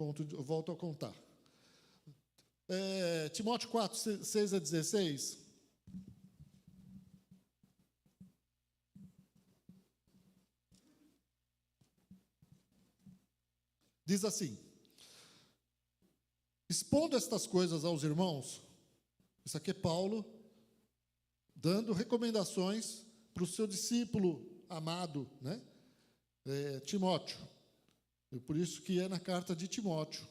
Eu volto a contar. Timóteo 4, 6 a 16. Diz assim: expondo estas coisas aos irmãos, isso aqui é Paulo dando recomendações para o seu discípulo amado, né? Timóteo. E por isso que é na carta de Timóteo.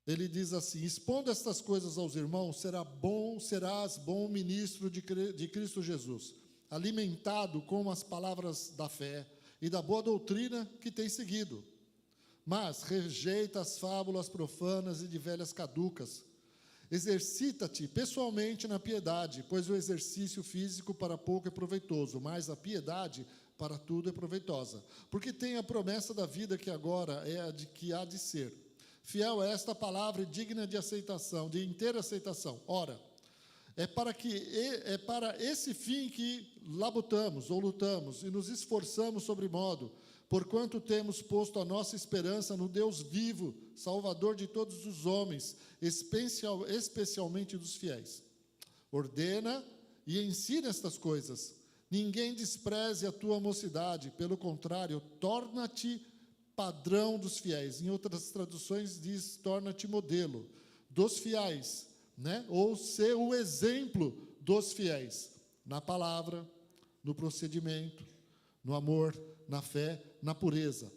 Ele diz assim: expondo estas coisas aos irmãos, serás bom ministro de Cristo Jesus, alimentado com as palavras da fé e da boa doutrina que tem seguido. Mas rejeita as fábulas profanas e de velhas caducas. Exercita-te pessoalmente na piedade, pois o exercício físico para pouco é proveitoso, mas a piedade para tudo é proveitosa. Porque tem a promessa da vida que agora é a de que há de ser. Fiel é esta palavra e digna de aceitação, de inteira aceitação. Ora, é para esse fim que labutamos ou lutamos e nos esforçamos sobremodo, porquanto temos posto a nossa esperança no Deus vivo, Salvador de todos os homens, especialmente dos fiéis. Ordena e ensina estas coisas. Ninguém despreze a tua mocidade, pelo contrário, torna-te padrão dos fiéis. Em outras traduções diz, torna-te modelo dos fiéis, né? Ou ser o exemplo dos fiéis, na palavra, no procedimento, no amor, na fé, na pureza.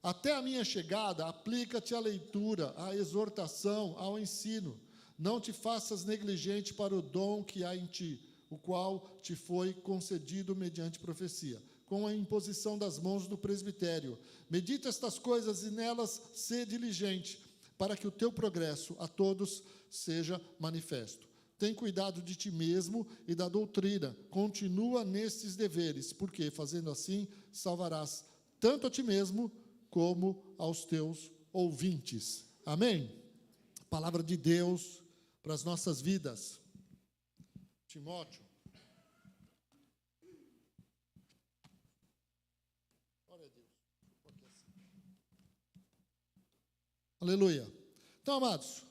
Até a minha chegada, aplica-te à leitura, à exortação, ao ensino. Não te faças negligente para o dom que há em ti, o qual te foi concedido mediante profecia, com a imposição das mãos do presbitério. Medita estas coisas e nelas sê diligente, para que o teu progresso a todos seja manifesto. Tem cuidado de ti mesmo e da doutrina. Continua nestes deveres, porque, fazendo assim, salvarás tanto a ti mesmo como aos teus ouvintes. Amém? Palavra de Deus para as nossas vidas. Timóteo. Glória a Deus. Aleluia. Então, amados,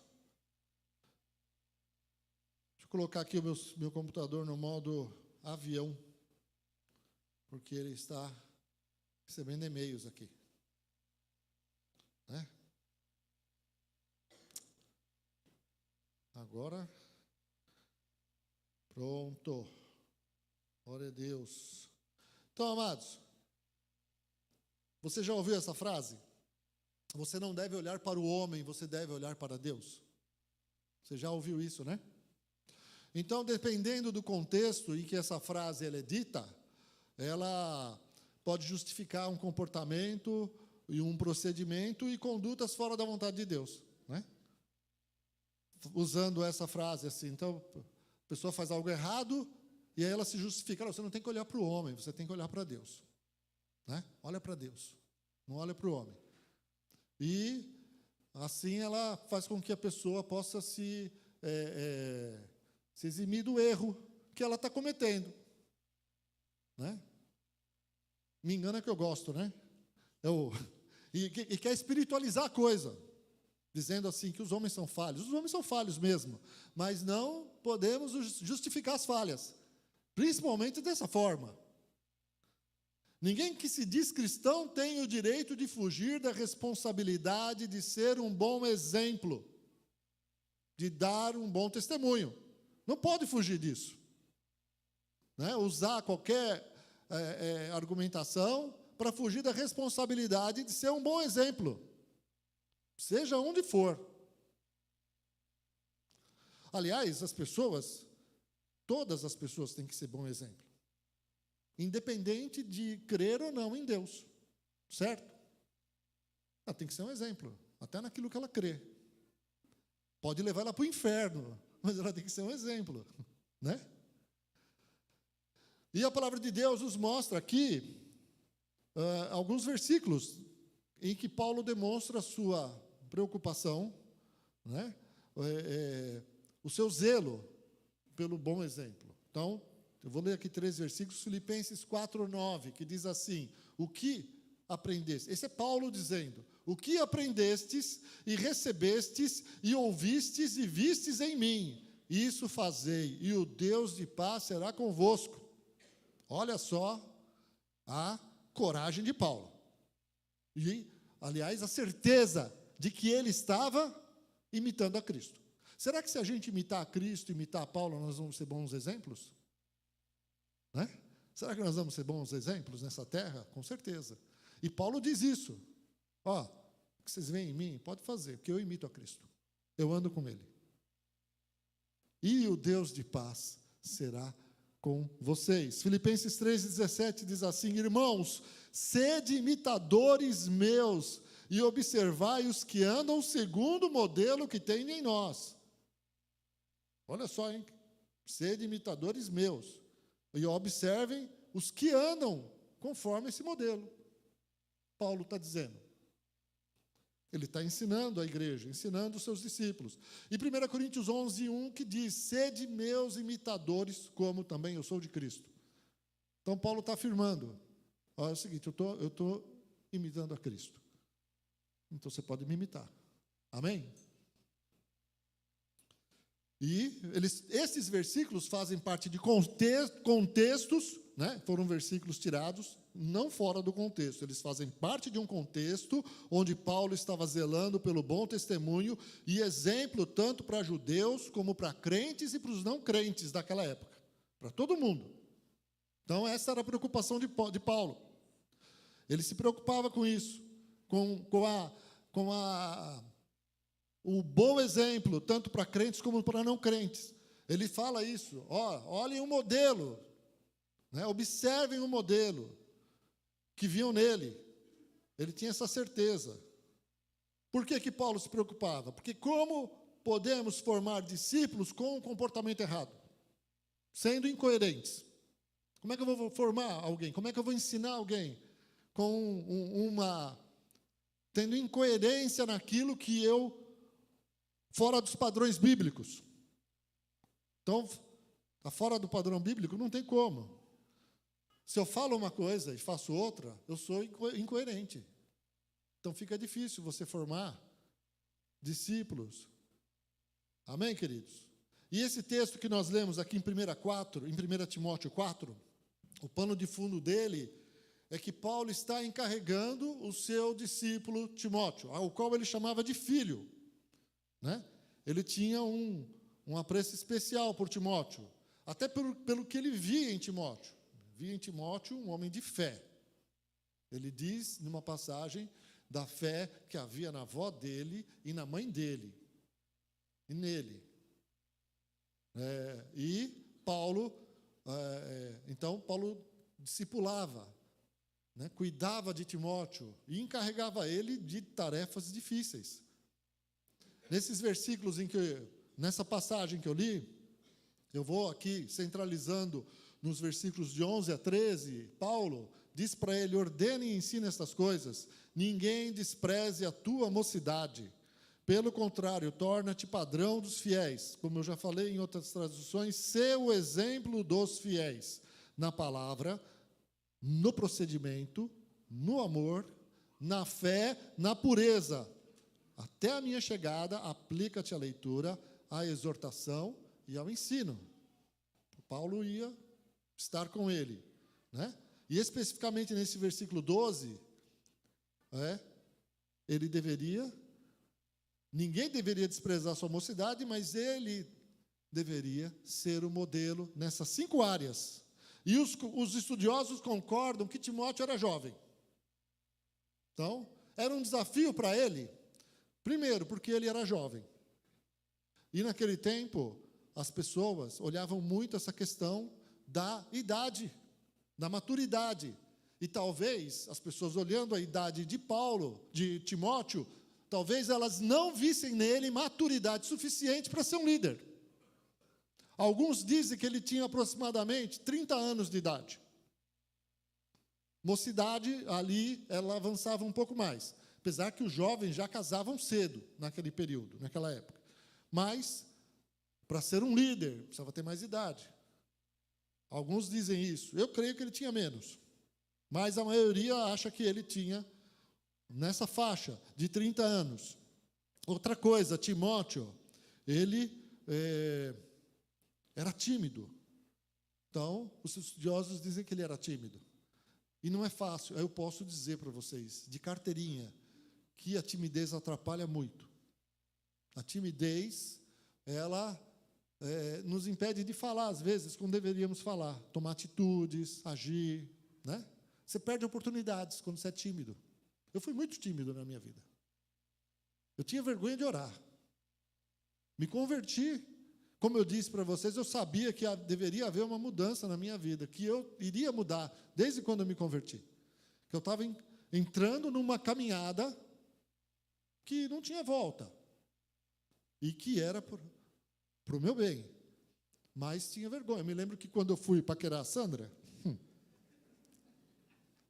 colocar aqui o meu computador no modo avião, porque ele está recebendo e-mails aqui, né? Agora, pronto. Glória a Deus. Então, amados, você já ouviu essa frase? Você não deve olhar para o homem, você deve olhar para Deus. Você já ouviu isso, né? Então, dependendo do contexto em que essa frase ela é dita, ela pode justificar um comportamento e um procedimento e condutas fora da vontade de Deus, né? Usando essa frase assim, então, a pessoa faz algo errado e aí ela se justifica. Você não tem que olhar para o homem, você tem que olhar para Deus, né? Olha para Deus, não olha para o homem. E assim ela faz com que a pessoa possa se eximir do erro que ela está cometendo, né? Me engana que eu gosto, né? E quer espiritualizar a coisa, dizendo assim que os homens são falhos. Os homens são falhos mesmo, mas não podemos justificar as falhas, principalmente dessa forma. Ninguém que se diz cristão tem o direito de fugir da responsabilidade de ser um bom exemplo, de dar um bom testemunho. Não pode fugir disso, né? Usar qualquer argumentação para fugir da responsabilidade de ser um bom exemplo, seja onde for. Aliás, todas as pessoas têm que ser bom exemplo, independente de crer ou não em Deus, certo? Ela tem que ser um exemplo, até naquilo que ela crê. Pode levar ela para o inferno, mas ela tem que ser um exemplo, né? E a palavra de Deus nos mostra aqui alguns versículos em que Paulo demonstra a sua preocupação, né? O seu zelo pelo bom exemplo. Então, eu vou ler aqui 3 versículos, Filipenses 4:9, que diz assim: o que aprendestes. Esse é Paulo dizendo: o que aprendestes e recebestes e ouvistes e vistes em mim, isso fazei, e o Deus de paz será convosco. Olha só a coragem de Paulo. E, aliás, a certeza de que ele estava imitando a Cristo. Será que se a gente imitar a Cristo, imitar a Paulo, nós vamos ser bons exemplos? Né? Será que nós vamos ser bons exemplos nessa terra? Com certeza. E Paulo diz isso. Ó, o que vocês veem em mim, pode fazer, porque eu imito a Cristo. Eu ando com Ele. E o Deus de paz será com vocês. Filipenses 3,17 diz assim: irmãos, sede imitadores meus, e observai os que andam segundo o modelo que tem em nós. Olha só, hein? Sede imitadores meus, e observem os que andam conforme esse modelo. Paulo está dizendo. Ele está ensinando a igreja, ensinando os seus discípulos. E 1 Coríntios 11:1 que diz: sede meus imitadores, como também eu sou de Cristo. Então Paulo está afirmando: olha, é o seguinte, eu estou imitando a Cristo. Então você pode me imitar. Amém? E esses versículos fazem parte de contextos, né? Foram versículos tirados, não fora do contexto. Eles fazem parte de um contexto onde Paulo estava zelando pelo bom testemunho e exemplo tanto para judeus como para crentes e para os não crentes daquela época. Para todo mundo. Então, essa era a preocupação de Paulo. Ele se preocupava com isso, o bom exemplo, tanto para crentes como para não crentes. Ele fala isso: olhem o modelo, né? Observem o modelo que viam nele. Ele tinha essa certeza. Por que Paulo se preocupava? Porque como podemos formar discípulos com um comportamento errado? Sendo incoerentes. Como é que eu vou formar alguém? Como é que eu vou ensinar alguém com tendo incoerência naquilo que fora dos padrões bíblicos? Então, fora do padrão bíblico, não tem como. Se eu falo uma coisa e faço outra, eu sou incoerente. Então, fica difícil você formar discípulos. Amém, queridos? E esse texto que nós lemos aqui em 1 Timóteo 4, o pano de fundo dele é que Paulo está encarregando o seu discípulo Timóteo, ao qual ele chamava de filho. Né? Ele tinha um apreço especial por Timóteo, até pelo que ele via em Timóteo. Via em Timóteo um homem de fé. Ele diz, numa passagem, da fé que havia na avó dele e na mãe dele, e nele. E Paulo, então Paulo discipulava, né, cuidava de Timóteo e encarregava ele de tarefas difíceis. Nesses versículos nessa passagem que eu li, eu vou aqui centralizando nos versículos de 11 a 13, Paulo diz para ele: ordene e ensine estas coisas, ninguém despreze a tua mocidade. Pelo contrário, torna-te padrão dos fiéis. Como eu já falei em outras traduções, sê o exemplo dos fiéis na palavra, no procedimento, no amor, na fé, na pureza. Até a minha chegada, aplica-te à leitura, à exortação e ao ensino. Paulo ia estar com ele, né? E especificamente nesse versículo 12, ninguém deveria desprezar sua mocidade, mas ele deveria ser o modelo nessas 5 áreas. E os estudiosos concordam que Timóteo era jovem. Então, era um desafio para ele, primeiro, porque ele era jovem. E naquele tempo, as pessoas olhavam muito essa questão da idade, da maturidade. E talvez, as pessoas olhando a idade de Timóteo, talvez elas não vissem nele maturidade suficiente para ser um líder. Alguns dizem que ele tinha aproximadamente 30 anos de idade. Mocidade, ali, ela avançava um pouco mais. Apesar que os jovens já casavam cedo naquele período, naquela época. Mas, para ser um líder, precisava ter mais idade. Alguns dizem isso. Eu creio que ele tinha menos. Mas a maioria acha que ele tinha nessa faixa de 30 anos. Outra coisa, Timóteo, ele era tímido. Então, os estudiosos dizem que ele era tímido. E não é fácil. Eu posso dizer para vocês, de carteirinha, que a timidez atrapalha muito. A timidez, ela nos impede de falar, às vezes, quando deveríamos falar. Tomar atitudes, agir, né? Você perde oportunidades quando você é tímido. Eu fui muito tímido na minha vida. Eu tinha vergonha de orar. Me converti. Como eu disse para vocês, eu sabia que deveria haver uma mudança na minha vida, que eu iria mudar desde quando eu me converti. Que eu estava entrando numa caminhada que não tinha volta. E que era para o meu bem. Mas tinha vergonha. Eu me lembro que quando eu fui paquerar a Sandra...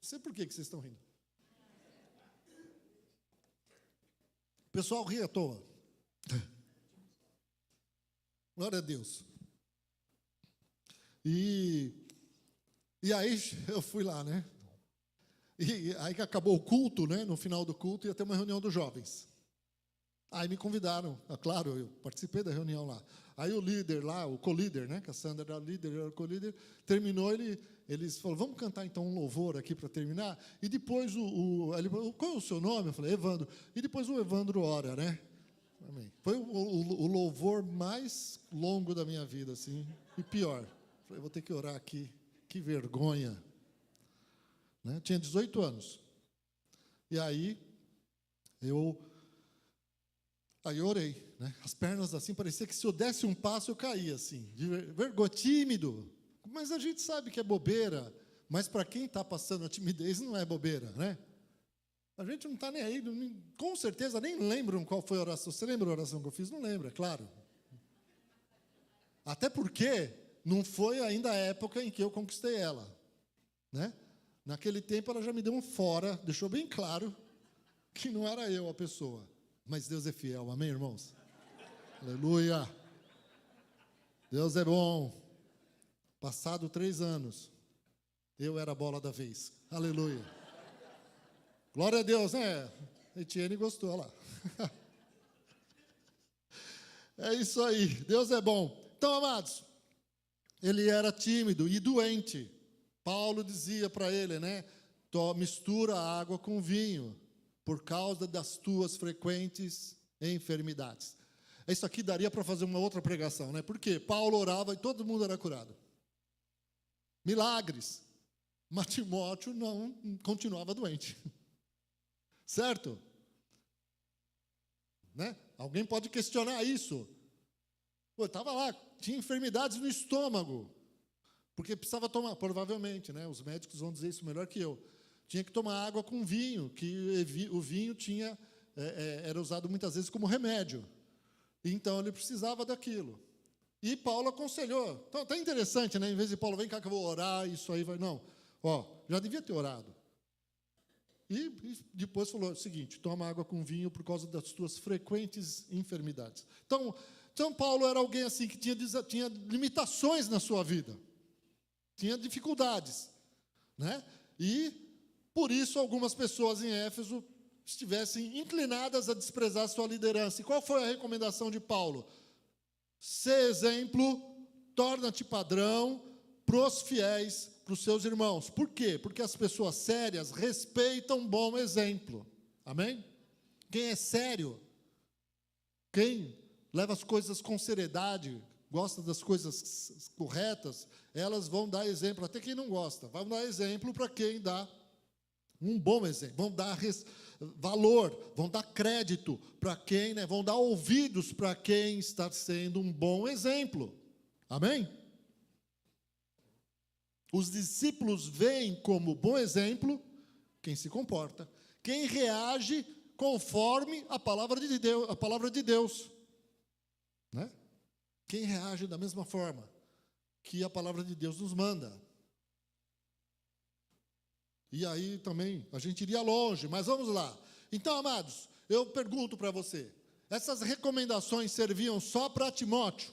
Não sei por que vocês estão rindo. O pessoal ri à toa. Glória a Deus. E aí eu fui lá, né? E aí que acabou o culto, né? No final do culto ia ter uma reunião dos jovens. Aí me convidaram, claro, eu participei da reunião lá. Aí o líder lá, o co-líder, né? Que a Sandra era líder, eu era o co-líder, terminou, eles falaram, vamos cantar então um louvor aqui para terminar? E depois ele falou, qual é o seu nome? Eu falei, Evandro. E depois o Evandro ora, né? Amém. Foi o louvor mais longo da minha vida, assim, e pior. Falei, vou ter que orar aqui, que vergonha. Né? Tinha 18 anos. E aí eu orei, né? As pernas assim, parecia que se eu desse um passo eu caía, assim, de vergonha, tímido. Mas a gente sabe que é bobeira, mas para quem está passando a timidez não é bobeira, né? A gente não está nem aí, com certeza nem lembram qual foi a oração. Você lembra a oração que eu fiz? Não lembra, é claro. Até porque não foi ainda a época em que eu conquistei ela, né? Naquele tempo ela já me deu um fora, deixou bem claro que não era eu a pessoa. Mas Deus é fiel, amém, irmãos? Aleluia! Deus é bom. Passado 3 anos, eu era a bola da vez. Aleluia! Glória a Deus, né? Etienne gostou, olha lá. É isso aí, Deus é bom. Então, amados, ele era tímido e doente. Paulo dizia para ele, né? Mistura a água com vinho, por causa das tuas frequentes enfermidades. Isso aqui daria para fazer uma outra pregação, né? Porque Paulo orava e todo mundo era curado. Milagres. Mas Timóteo não continuava doente. Certo? Né? Alguém pode questionar isso. Eu estava lá, tinha enfermidades no estômago. Porque precisava tomar, provavelmente, né? Os médicos vão dizer isso melhor que eu. Tinha que tomar água com vinho, que o vinho era usado muitas vezes como remédio. Então, ele precisava daquilo. E Paulo aconselhou. Então, tá interessante, né? Em vez de Paulo, vem cá que eu vou orar, isso aí vai... Não, já devia ter orado. E depois falou o seguinte, toma água com vinho por causa das tuas frequentes enfermidades. Então Paulo era alguém assim que tinha limitações na sua vida. Tinha dificuldades, né? E, por isso, algumas pessoas em Éfeso estivessem inclinadas a desprezar a sua liderança. E qual foi a recomendação de Paulo? Sê exemplo, torna-te padrão pros fiéis, para os seus irmãos. Por quê? Porque as pessoas sérias respeitam um bom exemplo. Amém? Quem é sério, quem leva as coisas com seriedade, gosta das coisas corretas, elas vão dar exemplo, até quem não gosta, vão dar exemplo para quem dá um bom exemplo, vão dar valor, vão dar crédito para quem, né, vão dar ouvidos para quem está sendo um bom exemplo. Amém? Os discípulos veem como bom exemplo quem se comporta, quem reage conforme a palavra de Deus, né? Quem reage da mesma forma que a palavra de Deus nos manda. E aí também a gente iria longe, mas vamos lá. Então, amados, eu pergunto para você, essas recomendações serviam só para Timóteo?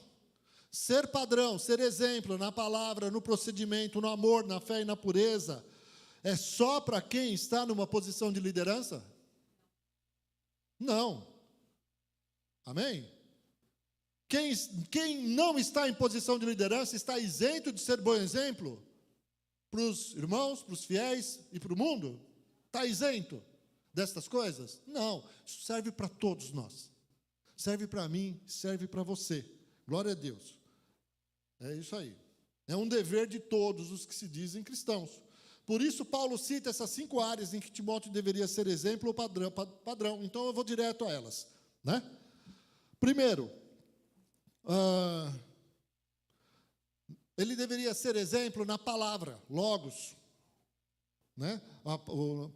Ser padrão, ser exemplo na palavra, no procedimento, no amor, na fé e na pureza, É só para quem está numa posição de liderança? Não. Amém? Quem não está em posição de liderança está isento de ser bom exemplo para os irmãos, para os fiéis e para o mundo? Está isento destas coisas? Não. Isso serve para todos nós. Serve para mim, serve para você. Glória a Deus. É isso aí. É um dever de todos os que se dizem cristãos. Por isso, Paulo cita essas 5 áreas em que Timóteo deveria ser exemplo ou padrão. Então, eu vou direto a elas, né? Primeiro, ele deveria ser exemplo na palavra, logos, né?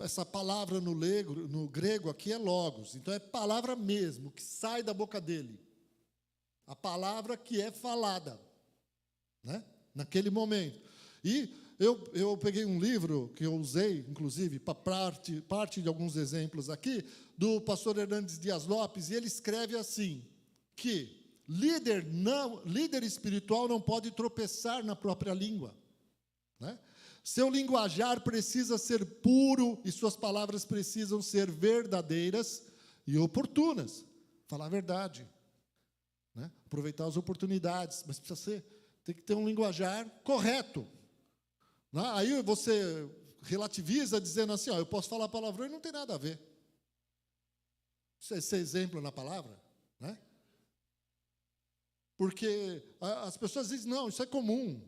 Essa palavra no grego aqui é logos, então é palavra mesmo, que sai da boca dele. A palavra que é falada, né? Naquele momento. E eu peguei um livro que eu usei, inclusive, para parte de alguns exemplos aqui, do pastor Hernandes Dias Lopes, e ele escreve assim, que líder espiritual não pode tropeçar na própria língua, né? Seu linguajar precisa ser puro e suas palavras precisam ser verdadeiras e oportunas. Falar a verdade, né? Aproveitar as oportunidades, mas tem que ter um linguajar correto. Né? Aí você relativiza dizendo assim, eu posso falar palavrão e não tem nada a ver. Isso é ser exemplo na palavra, né? Porque as pessoas dizem, não, isso é comum,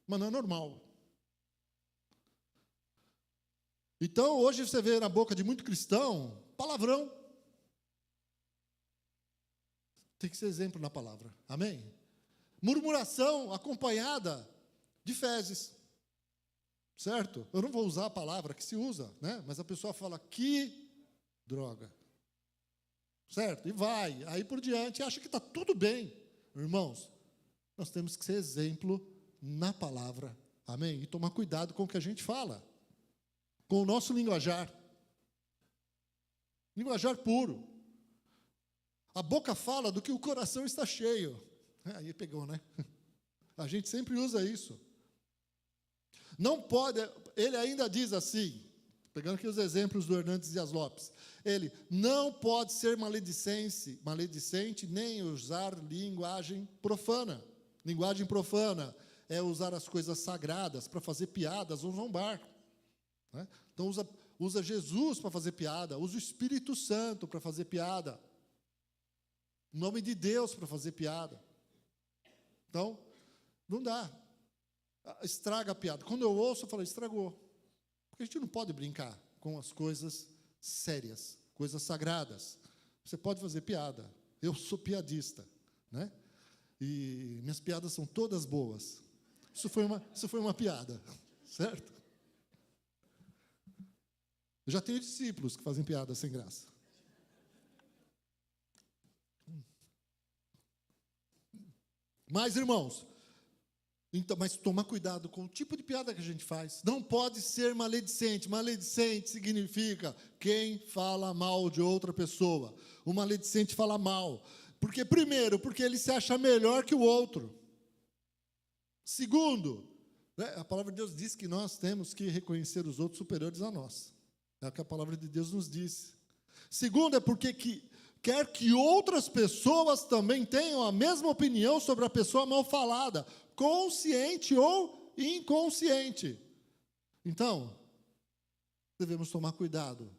mas não é normal. Então, hoje você vê na boca de muito cristão, palavrão. Tem que ser exemplo na palavra, amém? Murmuração acompanhada de fezes, certo? Eu não vou usar a palavra que se usa, né? Mas a pessoa fala, que droga, certo? E vai, aí por diante, acha que está tudo bem. Irmãos, nós temos que ser exemplo na palavra, amém? E tomar cuidado com o que a gente fala, com o nosso linguajar. Linguajar puro. A boca fala do que o coração está cheio. Aí pegou, né? A gente sempre usa isso. Não pode, ele ainda diz assim, pegando aqui os exemplos do Hernandes Dias Lopes, ele não pode ser maledicente, nem usar linguagem profana. Linguagem profana é usar as coisas sagradas para fazer piadas ou zombar, né? Então usa Jesus para fazer piada, usa o Espírito Santo para fazer piada, o nome de Deus para fazer piada. Então, não dá. Estraga a piada. Quando eu ouço, eu falo, estragou. Porque a gente não pode brincar com as coisas sérias, coisas sagradas. Você pode fazer piada. Eu sou piadista, né? E minhas piadas são todas boas. Isso foi uma piada, certo? Eu já tenho discípulos que fazem piada sem graça. Mas, irmãos, então, mas tomar cuidado com o tipo de piada que a gente faz. Não pode ser maledicente. Maledicente significa quem fala mal de outra pessoa. O maledicente fala mal. Primeiro, porque ele se acha melhor que o outro. Segundo, né, a palavra de Deus diz que nós temos que reconhecer os outros superiores a nós. É o que a palavra de Deus nos diz. Segundo, é porque quer que outras pessoas também tenham a mesma opinião sobre a pessoa mal falada, consciente ou inconsciente. Então, devemos tomar cuidado,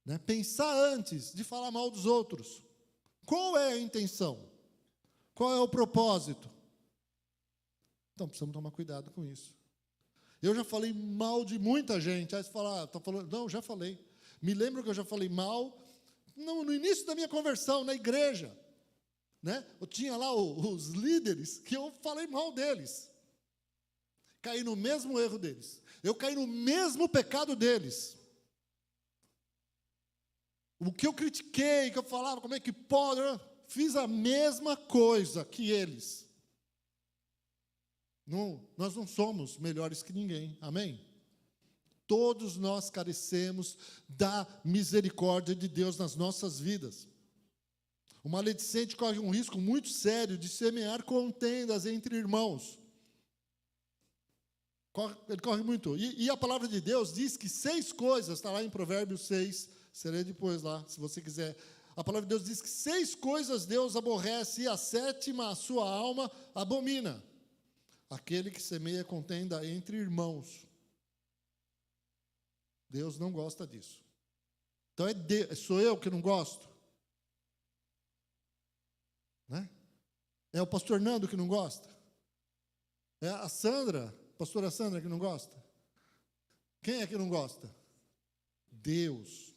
né? Pensar antes de falar mal dos outros. Qual é a intenção? Qual é o propósito? Então, precisamos tomar cuidado com isso. Eu já falei mal de muita gente. Aí você fala, está falando? Não, já falei. Me lembro que eu já falei mal no início da minha conversão, na igreja. Né? Eu tinha lá os líderes que eu falei mal deles. Caí no mesmo erro deles. Eu caí no mesmo pecado deles. O que eu critiquei, que eu falava, como é que pode? Eu fiz a mesma coisa que eles. Não, nós não somos melhores que ninguém. Amém? Todos nós carecemos da misericórdia de Deus nas nossas vidas. O maledicente corre um risco muito sério de semear contendas entre irmãos. Ele corre muito. E a palavra de Deus diz que 6 coisas, está lá em Provérbios 6, serei depois lá, se você quiser. A palavra de Deus diz que 6 coisas Deus aborrece, e a 7ª a sua alma abomina. Aquele que semeia contenda entre irmãos. Deus não gosta disso. Então sou eu que não gosto? Né? É o pastor Nando que não gosta? É a Sandra, pastora Sandra, que não gosta? Quem é que não gosta? Deus.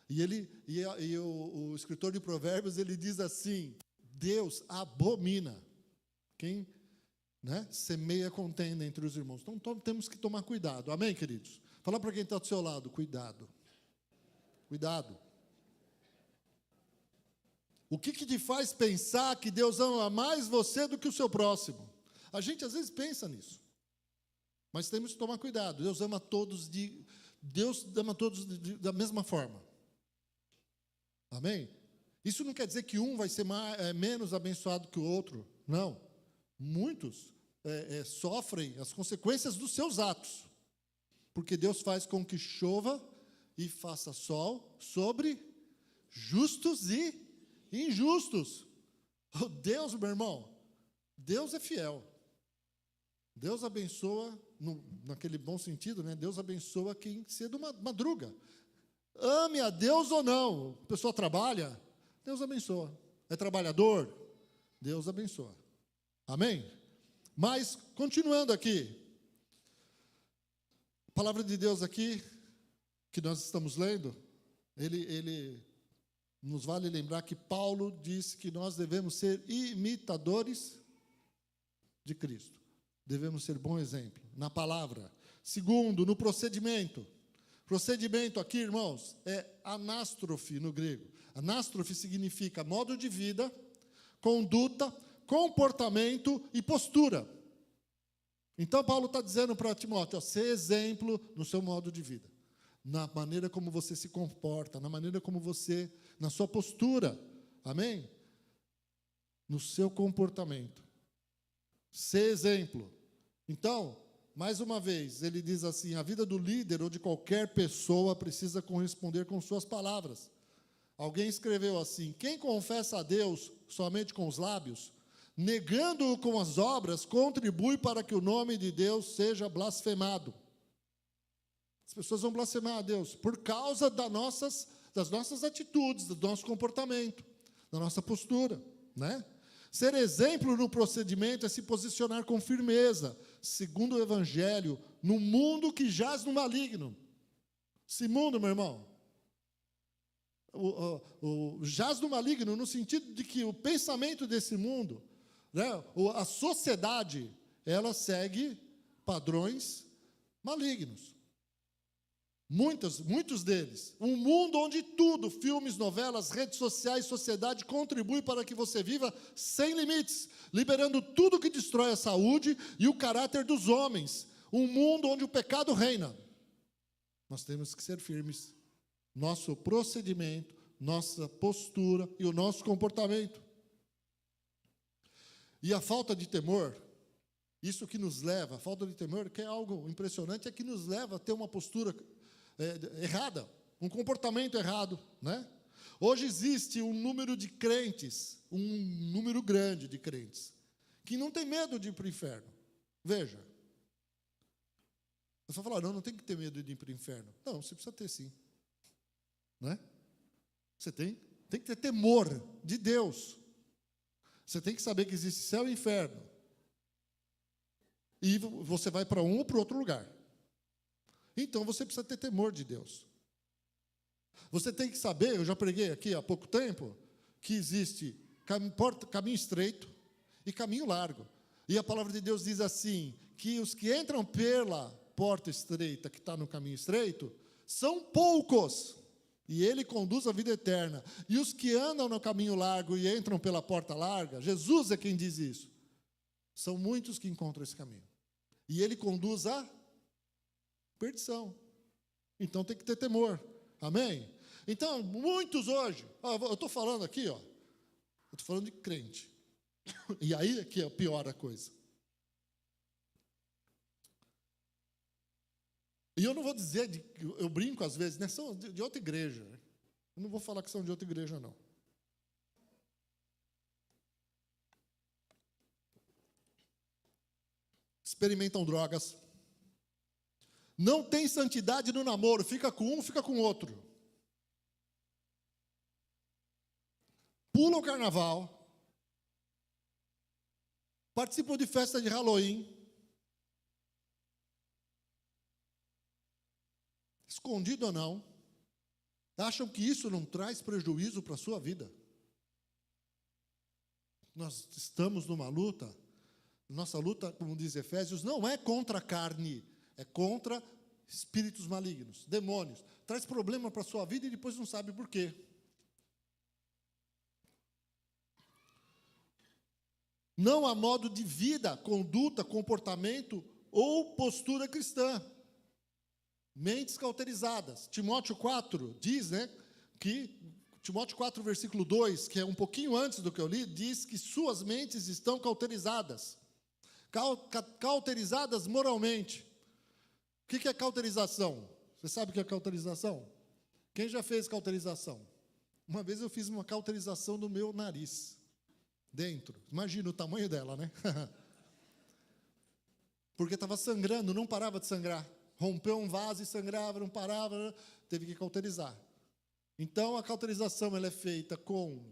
E o escritor de Provérbios, ele diz assim: Deus abomina quem, né, semeia contenda entre os irmãos. Então temos que tomar cuidado. Amém, queridos? Fala para quem está do seu lado: cuidado. Cuidado. O que te faz pensar que Deus ama mais você do que o seu próximo? A gente às vezes pensa nisso. Mas temos que tomar cuidado. Deus ama todos da mesma forma. Amém? Isso não quer dizer que um vai ser menos abençoado que o outro. Não. Muitos sofrem as consequências dos seus atos. Porque Deus faz com que chova e faça sol sobre justos e injustos. Oh, Deus, meu irmão, Deus é fiel. Deus abençoa, naquele bom sentido, né? Deus abençoa quem cedo madruga. Ame a Deus ou não. A pessoa trabalha, Deus abençoa. É trabalhador, Deus abençoa. Amém? Mas, continuando aqui, a palavra de Deus aqui, que nós estamos lendo, ele nos vale lembrar que Paulo disse que nós devemos ser imitadores de Cristo. Devemos ser bom exemplo na palavra. Segundo, no procedimento. Procedimento aqui, irmãos, é anástrofe no grego. Anástrofe significa modo de vida, conduta, comportamento e postura. Então, Paulo está dizendo para Timóteo: ser exemplo no seu modo de vida, na maneira como você se comporta, na maneira como você, na sua postura, amém? No seu comportamento. Ser exemplo. Então, mais uma vez, ele diz assim: a vida do líder ou de qualquer pessoa precisa corresponder com suas palavras. Alguém escreveu assim: quem confessa a Deus somente com os lábios, negando-o com as obras, contribui para que o nome de Deus seja blasfemado. As pessoas vão blasfemar a Deus por causa das nossas atitudes, do nosso comportamento, da nossa postura, né? Ser exemplo no procedimento é se posicionar com firmeza, segundo o Evangelho, no mundo que jaz no maligno. Esse mundo, meu irmão, jaz no maligno no sentido de que o pensamento desse mundo, né, a sociedade, ela segue padrões malignos. Muitos deles. Um mundo onde tudo, filmes, novelas, redes sociais, sociedade, contribui para que você viva sem limites, liberando tudo que destrói a saúde e o caráter dos homens. Um mundo onde o pecado reina. Nós temos que ser firmes. Nosso procedimento, nossa postura e o nosso comportamento. E a falta de temor, isso que nos leva, a falta de temor, que é algo impressionante, é que nos leva a ter uma postura errada, um comportamento errado, né? Hoje existe um número de crentes, um número grande de crentes, que não tem medo de ir para o inferno. Veja. Você vai falar: não tem que ter medo de ir para o inferno. Não, você precisa ter sim. Né? Você tem que ter temor de Deus. Você tem que saber que existe céu e inferno. E você vai para um ou para outro lugar. Então, você precisa ter temor de Deus. Você tem que saber, eu já preguei aqui há pouco tempo, que existe caminho estreito e caminho largo. E a palavra de Deus diz assim, que os que entram pela porta estreita, que está no caminho estreito, são poucos, e ele conduz a vida eterna. E os que andam no caminho largo e entram pela porta larga, Jesus é quem diz isso, são muitos que encontram esse caminho. E ele conduz a perdição. Então tem que ter temor. Amém? Então, muitos hoje, eu estou falando aqui, eu estou falando de crente. E aí é que piora a coisa. E eu não vou dizer, eu brinco às vezes, né? São de outra igreja. Eu não vou falar que são de outra igreja, não. Experimentam drogas. Não tem santidade no namoro, fica com um, fica com o outro. Pulam o carnaval. Participam de festa de Halloween. Escondido ou não, acham que isso não traz prejuízo para a sua vida. Nós estamos numa luta, nossa luta, como diz Efésios, não é contra a carne, é contra espíritos malignos, demônios. Traz problema para a sua vida e depois não sabe por quê. Não há modo de vida, conduta, comportamento ou postura cristã. Mentes cauterizadas. Timóteo 4 diz, que Timóteo 4, versículo 2, que é um pouquinho antes do que eu li, diz que suas mentes estão cauterizadas. Cauterizadas moralmente. O que é cauterização? Você sabe o que é cauterização? Quem já fez cauterização? Uma vez eu fiz uma cauterização do meu nariz. Dentro. Imagina o tamanho dela, né? Porque estava sangrando, não parava de sangrar. Rompeu um vaso e sangrava, não parava, teve que cauterizar. Então, a cauterização ela é feita com,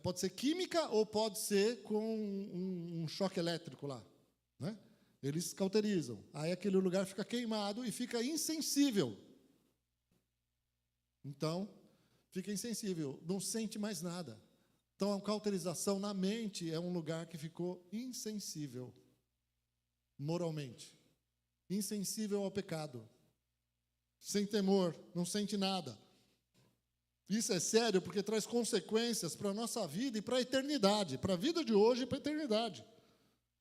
pode ser química ou pode ser com um choque elétrico lá. Né? Eles cauterizam. Aí aquele lugar fica queimado e fica insensível. Então, fica insensível, não sente mais nada. Então, a cauterização na mente é um lugar que ficou insensível, moralmente. Insensível ao pecado, sem temor, não sente nada. Isso é sério porque traz consequências para a nossa vida e para a eternidade, para a vida de hoje e para a eternidade.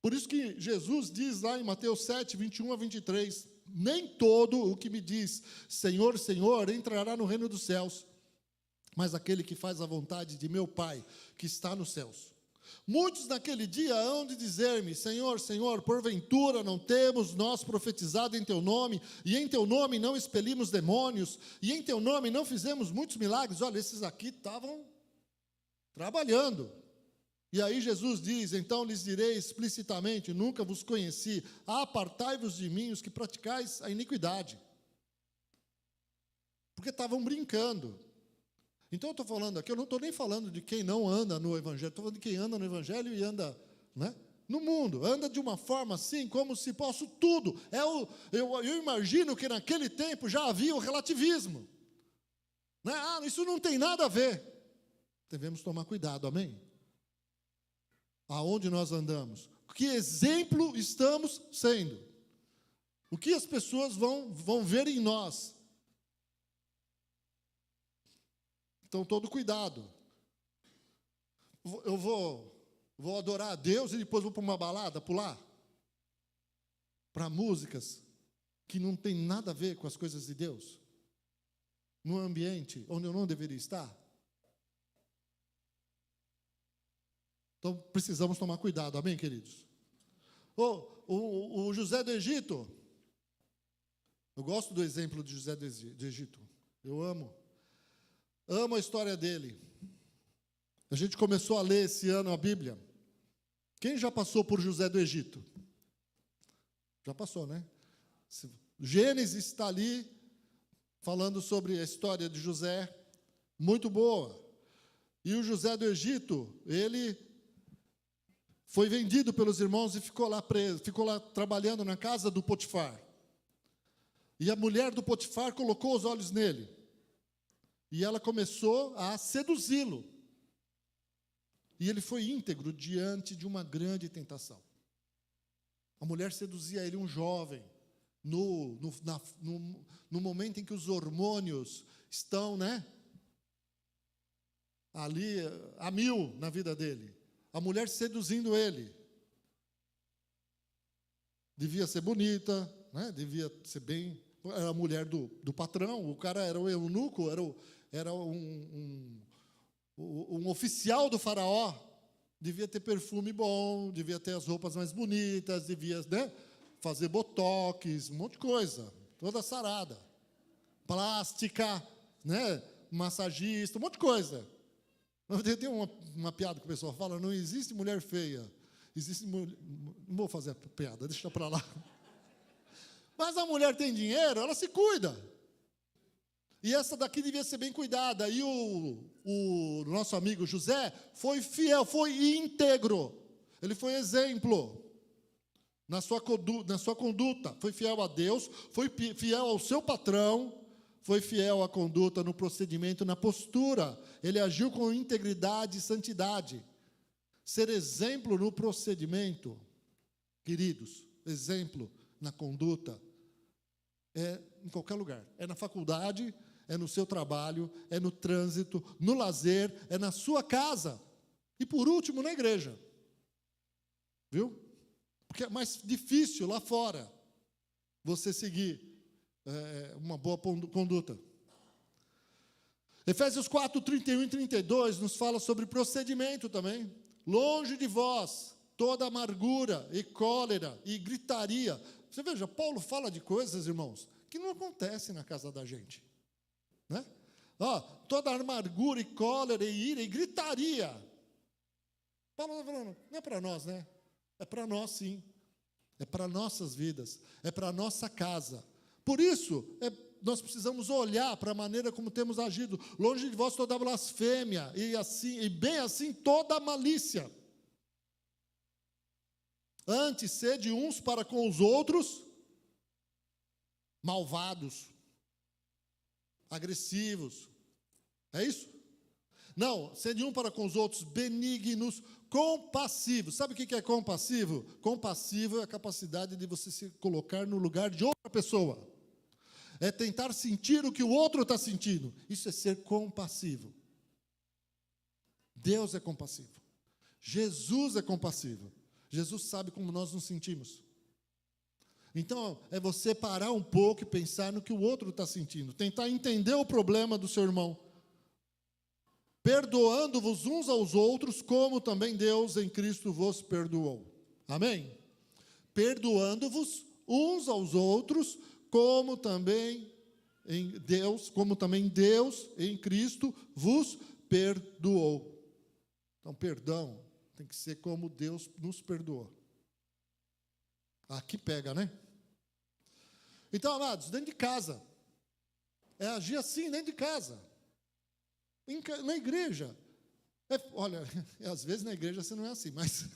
Por isso que Jesus diz lá em Mateus 7, 21 a 23, nem todo o que me diz, Senhor, Senhor, entrará no reino dos céus, mas aquele que faz a vontade de meu Pai, que está nos céus. Muitos naquele dia hão de dizer-me, Senhor, Senhor, porventura não temos nós profetizado em Teu nome, e em Teu nome não expelimos demônios, e em Teu nome não fizemos muitos milagres. Olha, esses aqui estavam trabalhando. E aí Jesus diz, então lhes direi explicitamente, nunca vos conheci, apartai-vos de mim, os que praticais a iniquidade. Porque estavam brincando. Então, eu estou falando aqui, eu não estou nem falando de quem não anda no Evangelho, estou falando de quem anda no Evangelho e anda, no mundo, anda de uma forma assim, como se posso tudo. Eu imagino que naquele tempo já havia o relativismo. Isso não tem nada a ver. Devemos tomar cuidado, amém? Aonde nós andamos? Que exemplo estamos sendo? O que as pessoas vão ver em nós? Então, todo cuidado. Eu vou adorar a Deus e depois vou para uma balada, pular? Para músicas que não tem nada a ver com as coisas de Deus? Num ambiente onde eu não deveria estar? Então, precisamos tomar cuidado, amém, queridos? O José do Egito, eu gosto do exemplo de José do Egito, eu amo a história dele. A gente começou a ler esse ano a Bíblia. Quem já passou por José do Egito? Já passou, né? Gênesis está ali, falando sobre a história de José, muito boa. E o José do Egito, ele foi vendido pelos irmãos e ficou lá preso, ficou lá trabalhando na casa do Potifar. E a mulher do Potifar colocou os olhos nele. E ela começou a seduzi-lo. E ele foi íntegro diante de uma grande tentação. A mulher seduzia ele, um jovem, no momento em que os hormônios estão, ali a mil na vida dele. A mulher seduzindo ele. Devia ser bonita, devia ser bem... Era a mulher do patrão, o cara era o eunuco, era um oficial do faraó, devia ter perfume bom, devia ter as roupas mais bonitas, devia fazer botox, um monte de coisa. toda sarada. Plástica, né? Massagista, um monte de coisa. Tem uma piada que o pessoal fala, não existe mulher feia. Existe mulher... Não vou fazer a piada, deixa para lá. Mas a mulher tem dinheiro, ela se cuida. E essa daqui devia ser bem cuidada. E o nosso amigo José foi fiel, foi íntegro. Ele foi exemplo na sua conduta. Foi fiel a Deus, foi fiel ao seu patrão, foi fiel à conduta no procedimento, na postura. Ele agiu com integridade e santidade. Ser exemplo no procedimento, queridos, exemplo na conduta, é em qualquer lugar. É na faculdade, é no seu trabalho, é no trânsito, no lazer, é na sua casa. E, por último, na igreja. Viu? Porque é mais difícil lá fora você seguir uma boa conduta. Efésios 4, 31 e 32 nos fala sobre procedimento também. Longe de vós toda amargura e cólera e gritaria. Você veja, Paulo fala de coisas, irmãos, que não acontecem na casa da gente. Né? Toda amargura e cólera e ira e gritaria. Paulo está falando, não é para nós, né? É para nós, sim. É para nossas vidas. É para a nossa casa. Por isso, nós precisamos olhar para a maneira como temos agido. Longe de vós toda blasfêmia, e bem assim toda malícia. Antes, sede uns para com os outros, malvados, agressivos. É isso? Não, sede um para com os outros, benignos, compassivos. Sabe o que é compassivo? Compassivo é a capacidade de você se colocar no lugar de outra pessoa. É tentar sentir o que o outro está sentindo. Isso é ser compassivo. Deus é compassivo. Jesus é compassivo. Jesus sabe como nós nos sentimos. Então, é você parar um pouco e pensar no que o outro está sentindo. Tentar entender o problema do seu irmão. Perdoando-vos uns aos outros, como também Deus em Cristo vos perdoou. Amém? Perdoando-vos uns aos outros, como também Deus em Cristo vos perdoou. Então, perdão tem que ser como Deus nos perdoou. Aqui pega, né? Então, amados, dentro de casa, é agir assim dentro de casa. Na igreja, olha, às vezes na igreja você não é assim, mas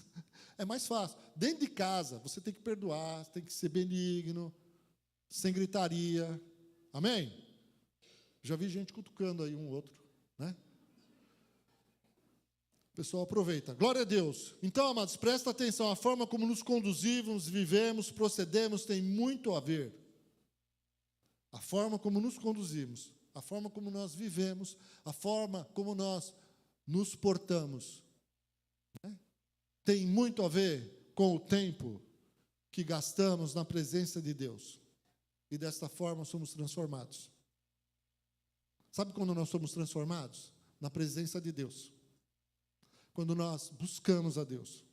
é mais fácil. Dentro de casa, você tem que perdoar, tem que ser benigno, sem gritaria. Amém? Já vi gente cutucando aí um outro, né? O pessoal aproveita. Glória a Deus. Então, amados, presta atenção. A forma como nos conduzimos, vivemos, procedemos tem muito a ver. A forma como nos conduzimos, a forma como nós vivemos, a forma como nós nos portamos, né? Tem muito a ver com o tempo que gastamos na presença de Deus. E desta forma somos transformados. Sabe quando nós somos transformados? Na presença de Deus. Quando nós buscamos a Deus.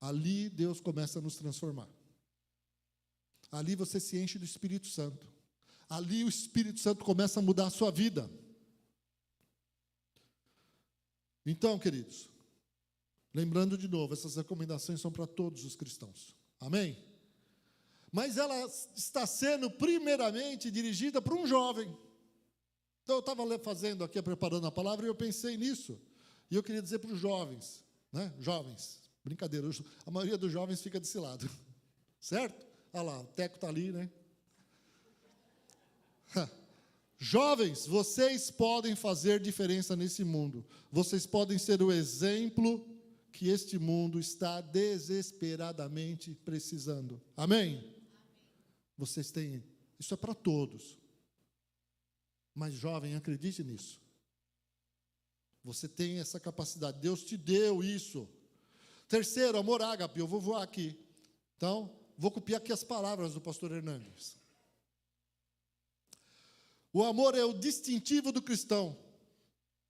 Ali Deus começa a nos transformar. Ali você se enche do Espírito Santo. Ali o Espírito Santo começa a mudar a sua vida. Então, queridos, lembrando de novo, essas recomendações são para todos os cristãos. Amém? Mas ela está sendo primeiramente dirigida para um jovem. Então, eu estava fazendo aqui, preparando a palavra, e eu pensei nisso. E eu queria dizer para os jovens, né? Jovens, brincadeira, a maioria dos jovens fica desse lado. Certo? Olha lá, o Teco está ali, né? Jovens, vocês podem fazer diferença nesse mundo. Vocês podem ser o exemplo que este mundo está desesperadamente precisando. Amém? Vocês têm, isso é para todos. Mas jovem, acredite nisso. Você tem essa capacidade, Deus te deu isso. Terceiro, amor ágape, eu vou voar aqui. Então, vou copiar aqui as palavras do pastor Hernandes. O amor é o distintivo do cristão.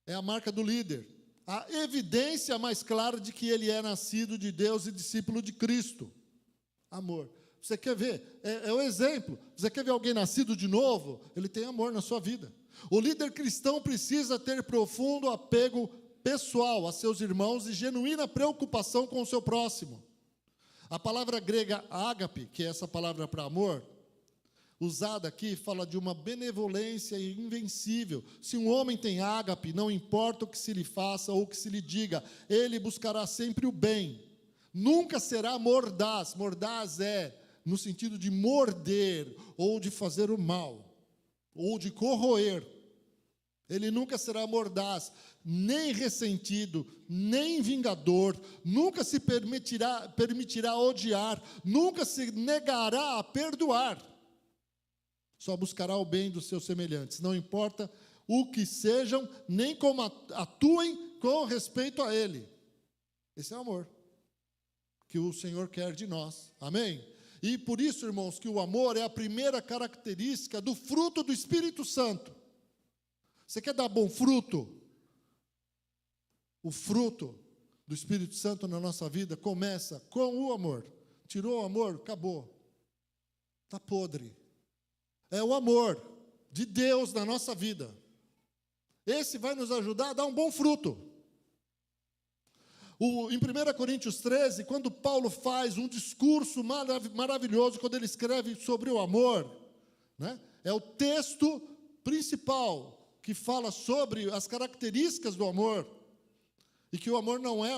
É a marca do líder. A evidência mais clara de que ele é nascido de Deus e discípulo de Cristo. Amor. Você quer ver? É o exemplo. Você quer ver alguém nascido de novo? Ele tem amor na sua vida. O líder cristão precisa ter profundo apego pessoal a seus irmãos e genuína preocupação com o seu próximo. A palavra grega ágape, que é essa palavra para amor, usada aqui, fala de uma benevolência invencível. Se um homem tem ágape, não importa o que se lhe faça ou o que se lhe diga, ele buscará sempre o bem. Nunca será mordaz. Mordaz é no sentido de morder, ou de fazer o mal, ou de corroer. Ele nunca será mordaz, nem ressentido, nem vingador, nunca se permitirá odiar, nunca se negará a perdoar. Só buscará o bem dos seus semelhantes, não importa o que sejam, nem como atuem com respeito a ele. Esse é o amor que o Senhor quer de nós. Amém? E por isso, irmãos, que o amor é a primeira característica do fruto do Espírito Santo. Você quer dar bom fruto? O fruto do Espírito Santo na nossa vida começa com o amor. Tirou o amor, acabou. Está podre. É o amor de Deus na nossa vida. Esse vai nos ajudar a dar um bom fruto. Em 1 Coríntios 13, quando Paulo faz um discurso maravilhoso, quando ele escreve sobre o amor, né, é o texto principal que fala sobre as características do amor, e que o amor não é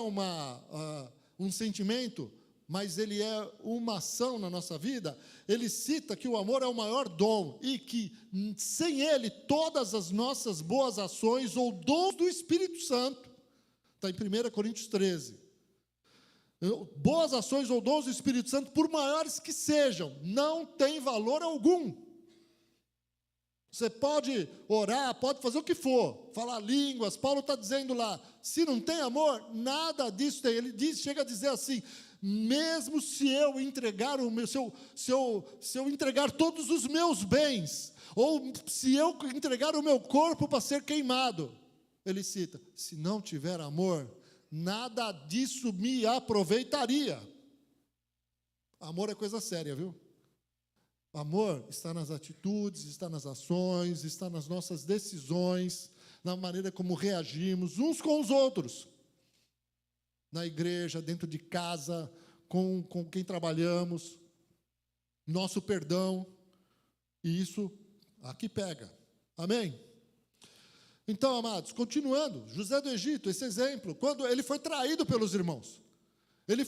um sentimento, mas ele é uma ação na nossa vida. Ele cita que o amor é o maior dom, e que sem ele todas as nossas boas ações ou dons do Espírito Santo, está em 1 Coríntios 13, boas ações ou dons do Espírito Santo, por maiores que sejam, não tem valor algum. Você pode orar, pode fazer o que for, falar línguas. Paulo está dizendo lá, se não tem amor, nada disso tem. Ele chega a dizer assim, mesmo se eu entregar se eu entregar todos os meus bens, ou se eu entregar o meu corpo para ser queimado, ele cita, se não tiver amor, nada disso me aproveitaria. Amor é coisa séria, viu? Amor está nas atitudes, está nas ações, está nas nossas decisões, na maneira como reagimos uns com os outros. Na igreja, dentro de casa, com quem trabalhamos, nosso perdão, e isso aqui pega. Amém? Então, amados, continuando, José do Egito, esse exemplo, quando ele foi traído pelos irmãos, ele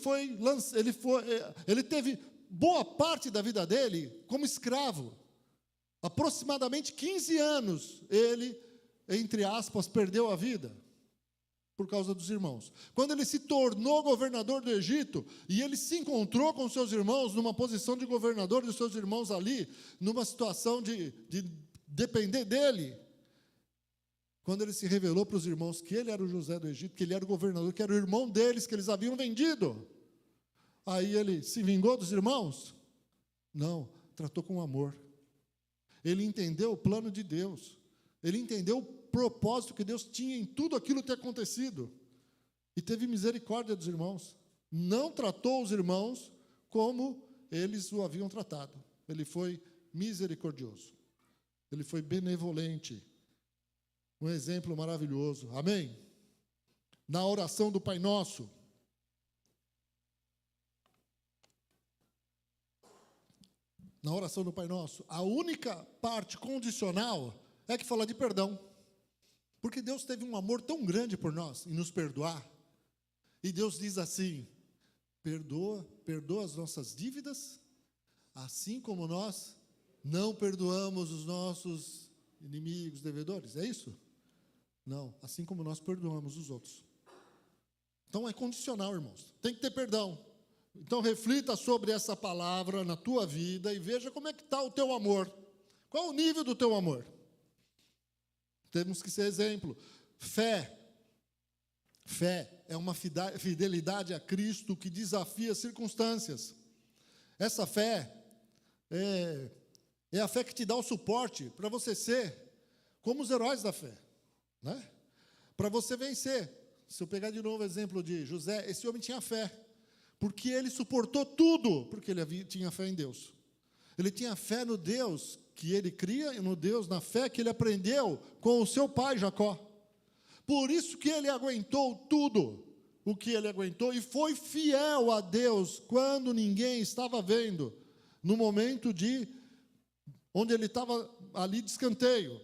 teve boa parte da vida dele como escravo, aproximadamente 15 anos, ele, entre aspas, perdeu a vida, por causa dos irmãos. Quando ele se tornou governador do Egito, e ele se encontrou com seus irmãos, numa posição de governador dos seus irmãos ali, numa situação de depender dele, quando ele se revelou para os irmãos que ele era o José do Egito, que ele era o governador, que era o irmão deles, que eles haviam vendido, aí ele se vingou dos irmãos? Não, tratou com amor. Ele entendeu o plano de Deus, ele entendeu o propósito que Deus tinha em tudo aquilo que tinha acontecido, e teve misericórdia dos irmãos. Não tratou os irmãos como eles o haviam tratado. Ele foi misericordioso, ele foi benevolente. Um exemplo maravilhoso. Amém? Na oração do Pai Nosso, a única parte condicional é que fala de perdão. Porque Deus teve um amor tão grande por nós, em nos perdoar. E Deus diz assim, perdoa as nossas dívidas, assim como nós não perdoamos os nossos inimigos, devedores. É isso? Não, assim como nós perdoamos os outros. Então é condicional, irmãos. Tem que ter perdão. Então reflita sobre essa palavra na tua vida e veja como é que está o teu amor. Qual o nível do teu amor? Temos que ser exemplo. Fé é uma fidelidade a Cristo que desafia as circunstâncias. Essa fé é a fé que te dá o suporte para você ser como os heróis da fé, né? Para você vencer. Se eu pegar de novo o exemplo de José, esse homem tinha fé. Porque ele suportou tudo, porque ele tinha fé em Deus. Ele tinha fé no Deus que ele cria, e no Deus, na fé que ele aprendeu com o seu pai Jacó. Por isso que ele aguentou tudo o que ele aguentou, e foi fiel a Deus quando ninguém estava vendo, no momento onde ele estava ali de escanteio.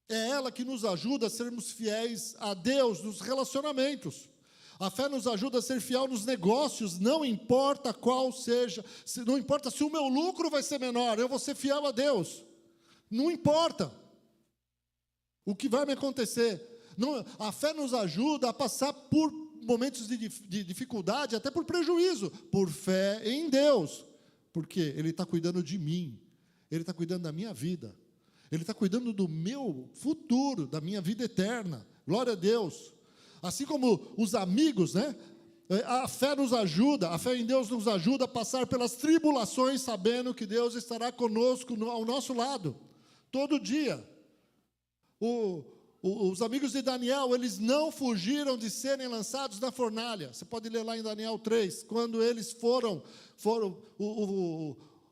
É ela que nos ajuda a sermos fiéis a Deus nos relacionamentos. A fé nos ajuda a ser fiel nos negócios, não importa qual seja, não importa se o meu lucro vai ser menor, eu vou ser fiel a Deus. Não importa o que vai me acontecer. Não, a fé nos ajuda a passar por momentos de dificuldade, até por prejuízo, por fé em Deus. Porque Ele está cuidando de mim, Ele está cuidando da minha vida, Ele está cuidando do meu futuro, da minha vida eterna. Glória a Deus. Assim como os amigos, né? A fé nos ajuda, a fé em Deus nos ajuda a passar pelas tribulações, sabendo que Deus estará conosco ao nosso lado, todo dia. Os amigos de Daniel, eles não fugiram de serem lançados na fornalha. Você pode ler lá em Daniel 3, quando eles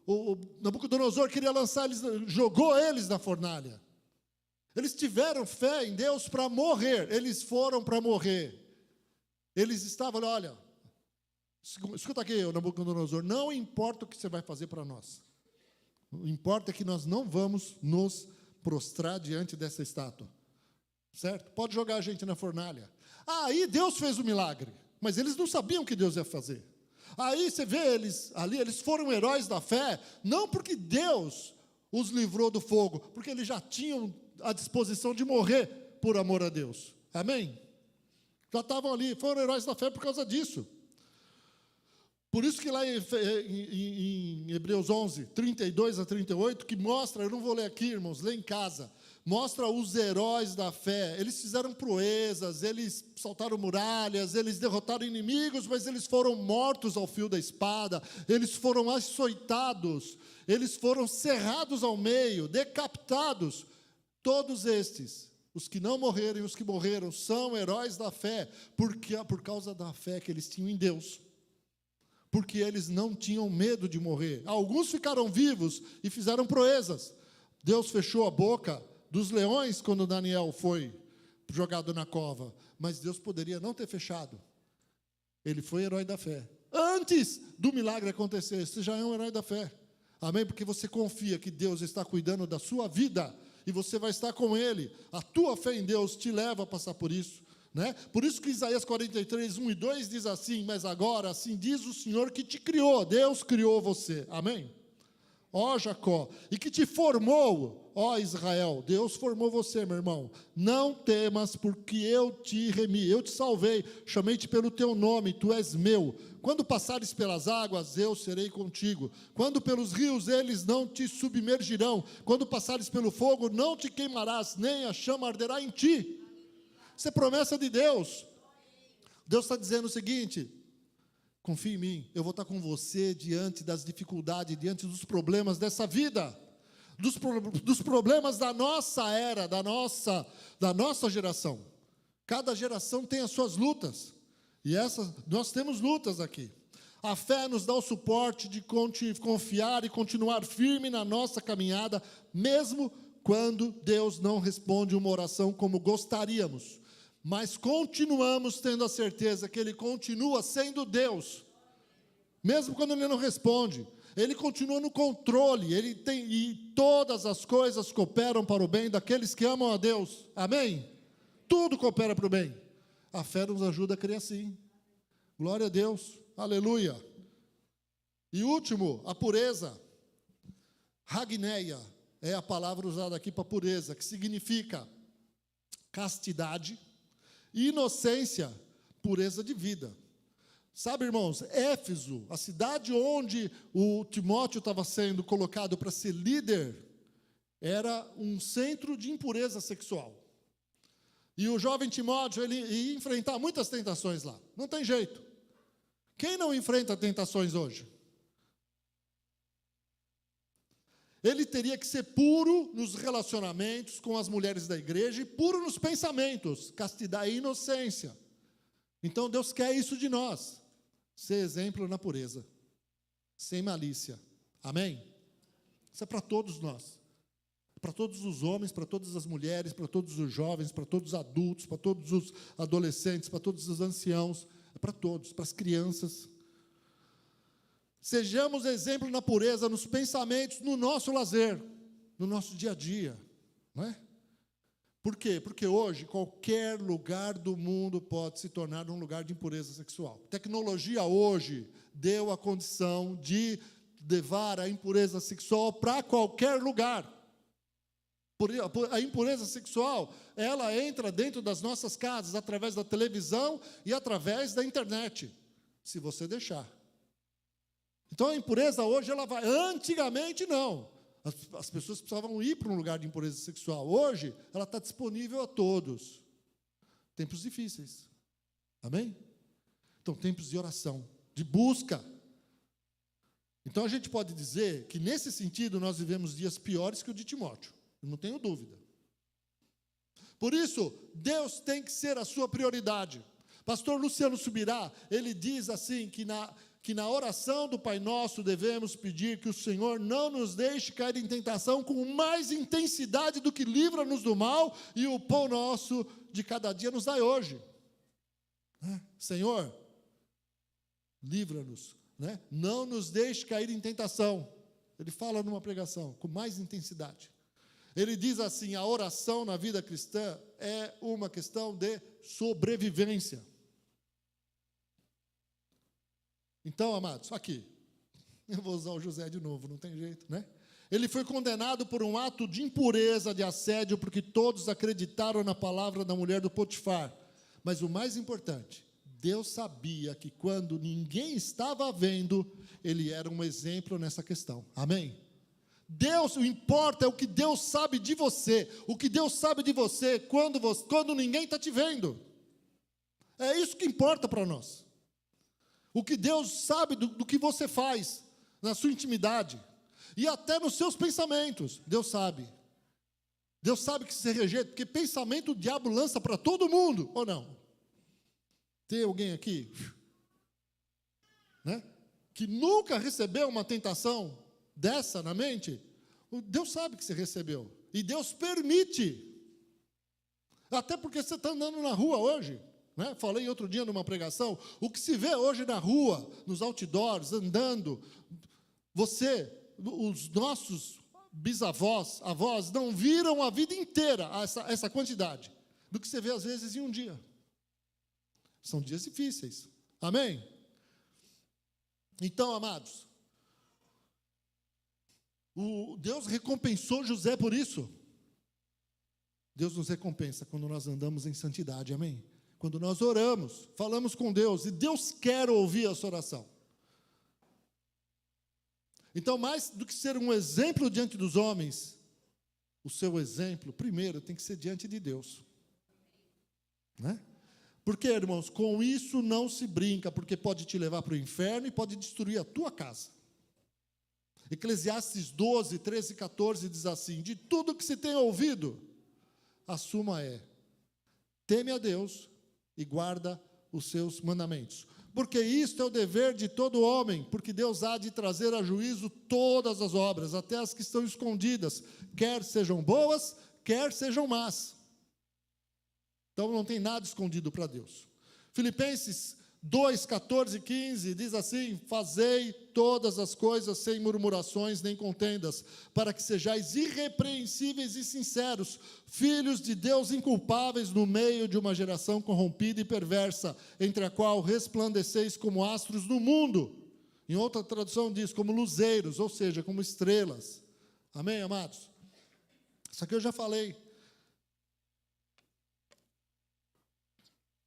o Nabucodonosor queria lançar, jogou eles na fornalha. Eles tiveram fé em Deus para morrer, eles foram para morrer. Eles estavam, olha, escuta aqui, Nabucodonosor, não importa o que você vai fazer para nós. O que importa é que nós não vamos nos prostrar diante dessa estátua. Certo? Pode jogar a gente na fornalha. Aí Deus fez o milagre, mas eles não sabiam o que Deus ia fazer. Aí você vê eles ali, eles foram heróis da fé, não porque Deus os livrou do fogo, porque eles já tinham a disposição de morrer por amor a Deus. Amém? Já estavam ali, foram heróis da fé por causa disso. Por isso que lá em Hebreus 11, 32 a 38, que mostra, eu não vou ler aqui, irmãos, lê em casa, mostra os heróis da fé. Eles fizeram proezas, eles saltaram muralhas, eles derrotaram inimigos, mas eles foram mortos ao fio da espada, eles foram açoitados, eles foram cerrados ao meio, decapitados. Todos estes, os que não morreram e os que morreram, são heróis da fé, por causa da fé que eles tinham em Deus. Porque eles não tinham medo de morrer. Alguns ficaram vivos e fizeram proezas. Deus fechou a boca dos leões quando Daniel foi jogado na cova. Mas Deus poderia não ter fechado. Ele foi herói da fé. Antes do milagre acontecer, você já é um herói da fé. Amém? Porque você confia que Deus está cuidando da sua vida e você vai estar com Ele. A tua fé em Deus te leva a passar por isso. Né? Por isso que Isaías 43, 1 e 2 diz assim: mas agora, assim diz o Senhor que te criou, Deus criou você, amém? Ó Jacó, e que te formou, ó Israel, Deus formou você, meu irmão. Não temas, porque eu te remi, eu te salvei, chamei-te pelo teu nome, tu és meu. Quando passares pelas águas, eu serei contigo. Quando pelos rios, eles não te submergirão. Quando passares pelo fogo, não te queimarás, nem a chama arderá em ti. Isso é promessa de Deus. Deus está dizendo o seguinte: confie em mim, eu vou estar com você diante das dificuldades, diante dos problemas dessa vida, dos problemas da nossa era, da nossa geração. Cada geração tem as suas lutas, e nós temos lutas aqui. A fé nos dá o suporte de confiar e continuar firme na nossa caminhada, mesmo quando Deus não responde uma oração como gostaríamos. Mas continuamos tendo a certeza que Ele continua sendo Deus, mesmo quando Ele não responde. Ele continua no controle, e todas as coisas cooperam para o bem daqueles que amam a Deus, amém? Tudo coopera para o bem. A fé nos ajuda a crer assim. Glória a Deus, aleluia. E último, a pureza. Hagneia é a palavra usada aqui para pureza, que significa castidade, inocência, pureza de vida. Sabe, irmãos, Éfeso, a cidade onde o Timóteo estava sendo colocado para ser líder, era um centro de impureza sexual. E o jovem Timóteo, ele ia enfrentar muitas tentações lá. Não tem jeito. Quem não enfrenta tentações hoje? Ele teria que ser puro nos relacionamentos com as mulheres da igreja e puro nos pensamentos, castidade e inocência. Então Deus quer isso de nós. ser exemplo na pureza, sem malícia. Amém? Isso é para todos nós. Para todos os homens, para todas as mulheres, para todos os jovens, para todos os adultos, para todos os adolescentes, para todos os anciãos, é para todos, para as crianças. Sejamos exemplo na pureza, nos pensamentos, no nosso lazer, no nosso dia a dia, não é? Por quê? Porque hoje qualquer lugar do mundo pode se tornar um lugar de impureza sexual. A tecnologia hoje deu a condição de levar a impureza sexual para qualquer lugar. A impureza sexual, ela entra dentro das nossas casas, através da televisão e através da internet, se você deixar. Então, a impureza hoje, ela vai... Antigamente, não. As pessoas precisavam ir para um lugar de impureza sexual. Hoje, ela está disponível a todos. Tempos difíceis. Amém? Então, tempos de oração, de busca. Então, a gente pode dizer que, nesse sentido, nós vivemos dias piores que o de Timóteo. Não tenho dúvida. Por isso, Deus tem que ser a sua prioridade. Pastor Luciano Subirá, ele diz assim, que na oração do Pai Nosso devemos pedir que o Senhor não nos deixe cair em tentação com mais intensidade do que livra-nos do mal e o pão nosso de cada dia nos dai hoje. Senhor, livra-nos, né? Não nos deixe cair em tentação. Ele fala numa pregação com mais intensidade. Ele diz assim, a oração na vida cristã é uma questão de sobrevivência. Então, amados, aqui, eu vou usar o José de novo, não tem jeito, né? Ele foi condenado por um ato de impureza, de assédio, porque todos acreditaram na palavra da mulher do Potifar. Mas o mais importante, Deus sabia que quando ninguém estava vendo, ele era um exemplo nessa questão. Amém? Deus, o importa é o que Deus sabe de você. O que Deus sabe de você quando ninguém está te vendo. É isso que importa para nós. O que Deus sabe do que você faz na sua intimidade. E até nos seus pensamentos. Deus sabe. Deus sabe que você rejeita, porque pensamento o diabo lança para todo mundo, ou não? Tem alguém aqui, né, que nunca recebeu uma tentação dessa na mente? Deus sabe que você recebeu. E Deus permite. Até porque você está andando na rua hoje. Né? Falei outro dia numa pregação, o que se vê hoje na rua, nos outdoors, andando, os nossos bisavós, avós, não viram a vida inteira essa quantidade, do que você vê às vezes em um dia. São dias difíceis, amém? Então, amados, Deus recompensou José por isso. Deus nos recompensa quando nós andamos em santidade, amém? Quando nós oramos, falamos com Deus, e Deus quer ouvir a sua oração. Então, mais do que ser um exemplo diante dos homens, o seu exemplo, primeiro, tem que ser diante de Deus. Né? Porque, irmãos, com isso não se brinca, porque pode te levar para o inferno e pode destruir a tua casa. Eclesiastes 12, 13 e 14 diz assim, de tudo que se tem ouvido, a suma é, teme a Deus e guarda os seus mandamentos. Porque isto é o dever de todo homem, porque Deus há de trazer a juízo todas as obras, até as que estão escondidas, quer sejam boas, quer sejam más. Então não tem nada escondido para Deus. Filipenses 2, 14 e 15 diz assim, fazei todas as coisas sem murmurações nem contendas, para que sejais irrepreensíveis e sinceros, filhos de Deus inculpáveis no meio de uma geração corrompida e perversa, entre a qual resplandeceis como astros no mundo. Em outra tradução diz, como luzeiros, ou seja, como estrelas. Amém, amados? Isso aqui eu já falei.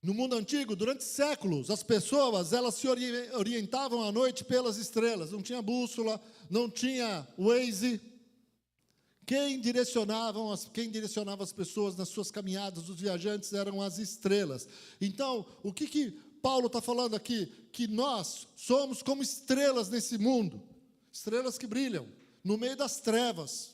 No mundo antigo, durante séculos, as pessoas, elas se orientavam à noite pelas estrelas. Não tinha bússola, não tinha Waze. Quem direcionava as pessoas nas suas caminhadas, os viajantes, eram as estrelas. Então, o que Paulo está falando aqui? Que nós somos como estrelas nesse mundo. Estrelas que brilham no meio das trevas.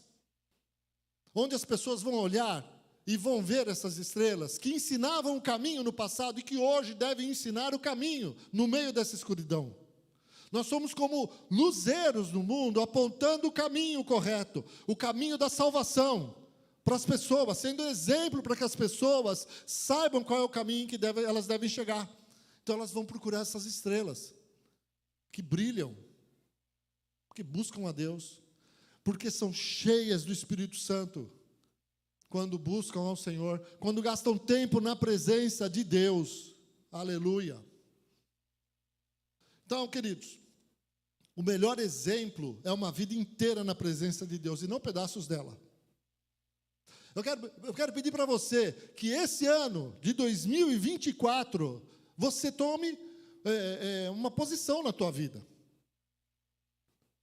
Onde as pessoas vão olhar, e vão ver essas estrelas que ensinavam o caminho no passado e que hoje devem ensinar o caminho no meio dessa escuridão. Nós somos como luzeiros no mundo, apontando o caminho correto, o caminho da salvação para as pessoas, sendo exemplo para que as pessoas saibam qual é o caminho que elas devem chegar. Então elas vão procurar essas estrelas que brilham, que buscam a Deus, porque são cheias do Espírito Santo. Quando buscam ao Senhor, quando gastam tempo na presença de Deus. Aleluia. Então, queridos, o melhor exemplo é uma vida inteira na presença de Deus, e não pedaços dela. Eu quero pedir para você que esse ano de 2024, você tome uma posição na tua vida.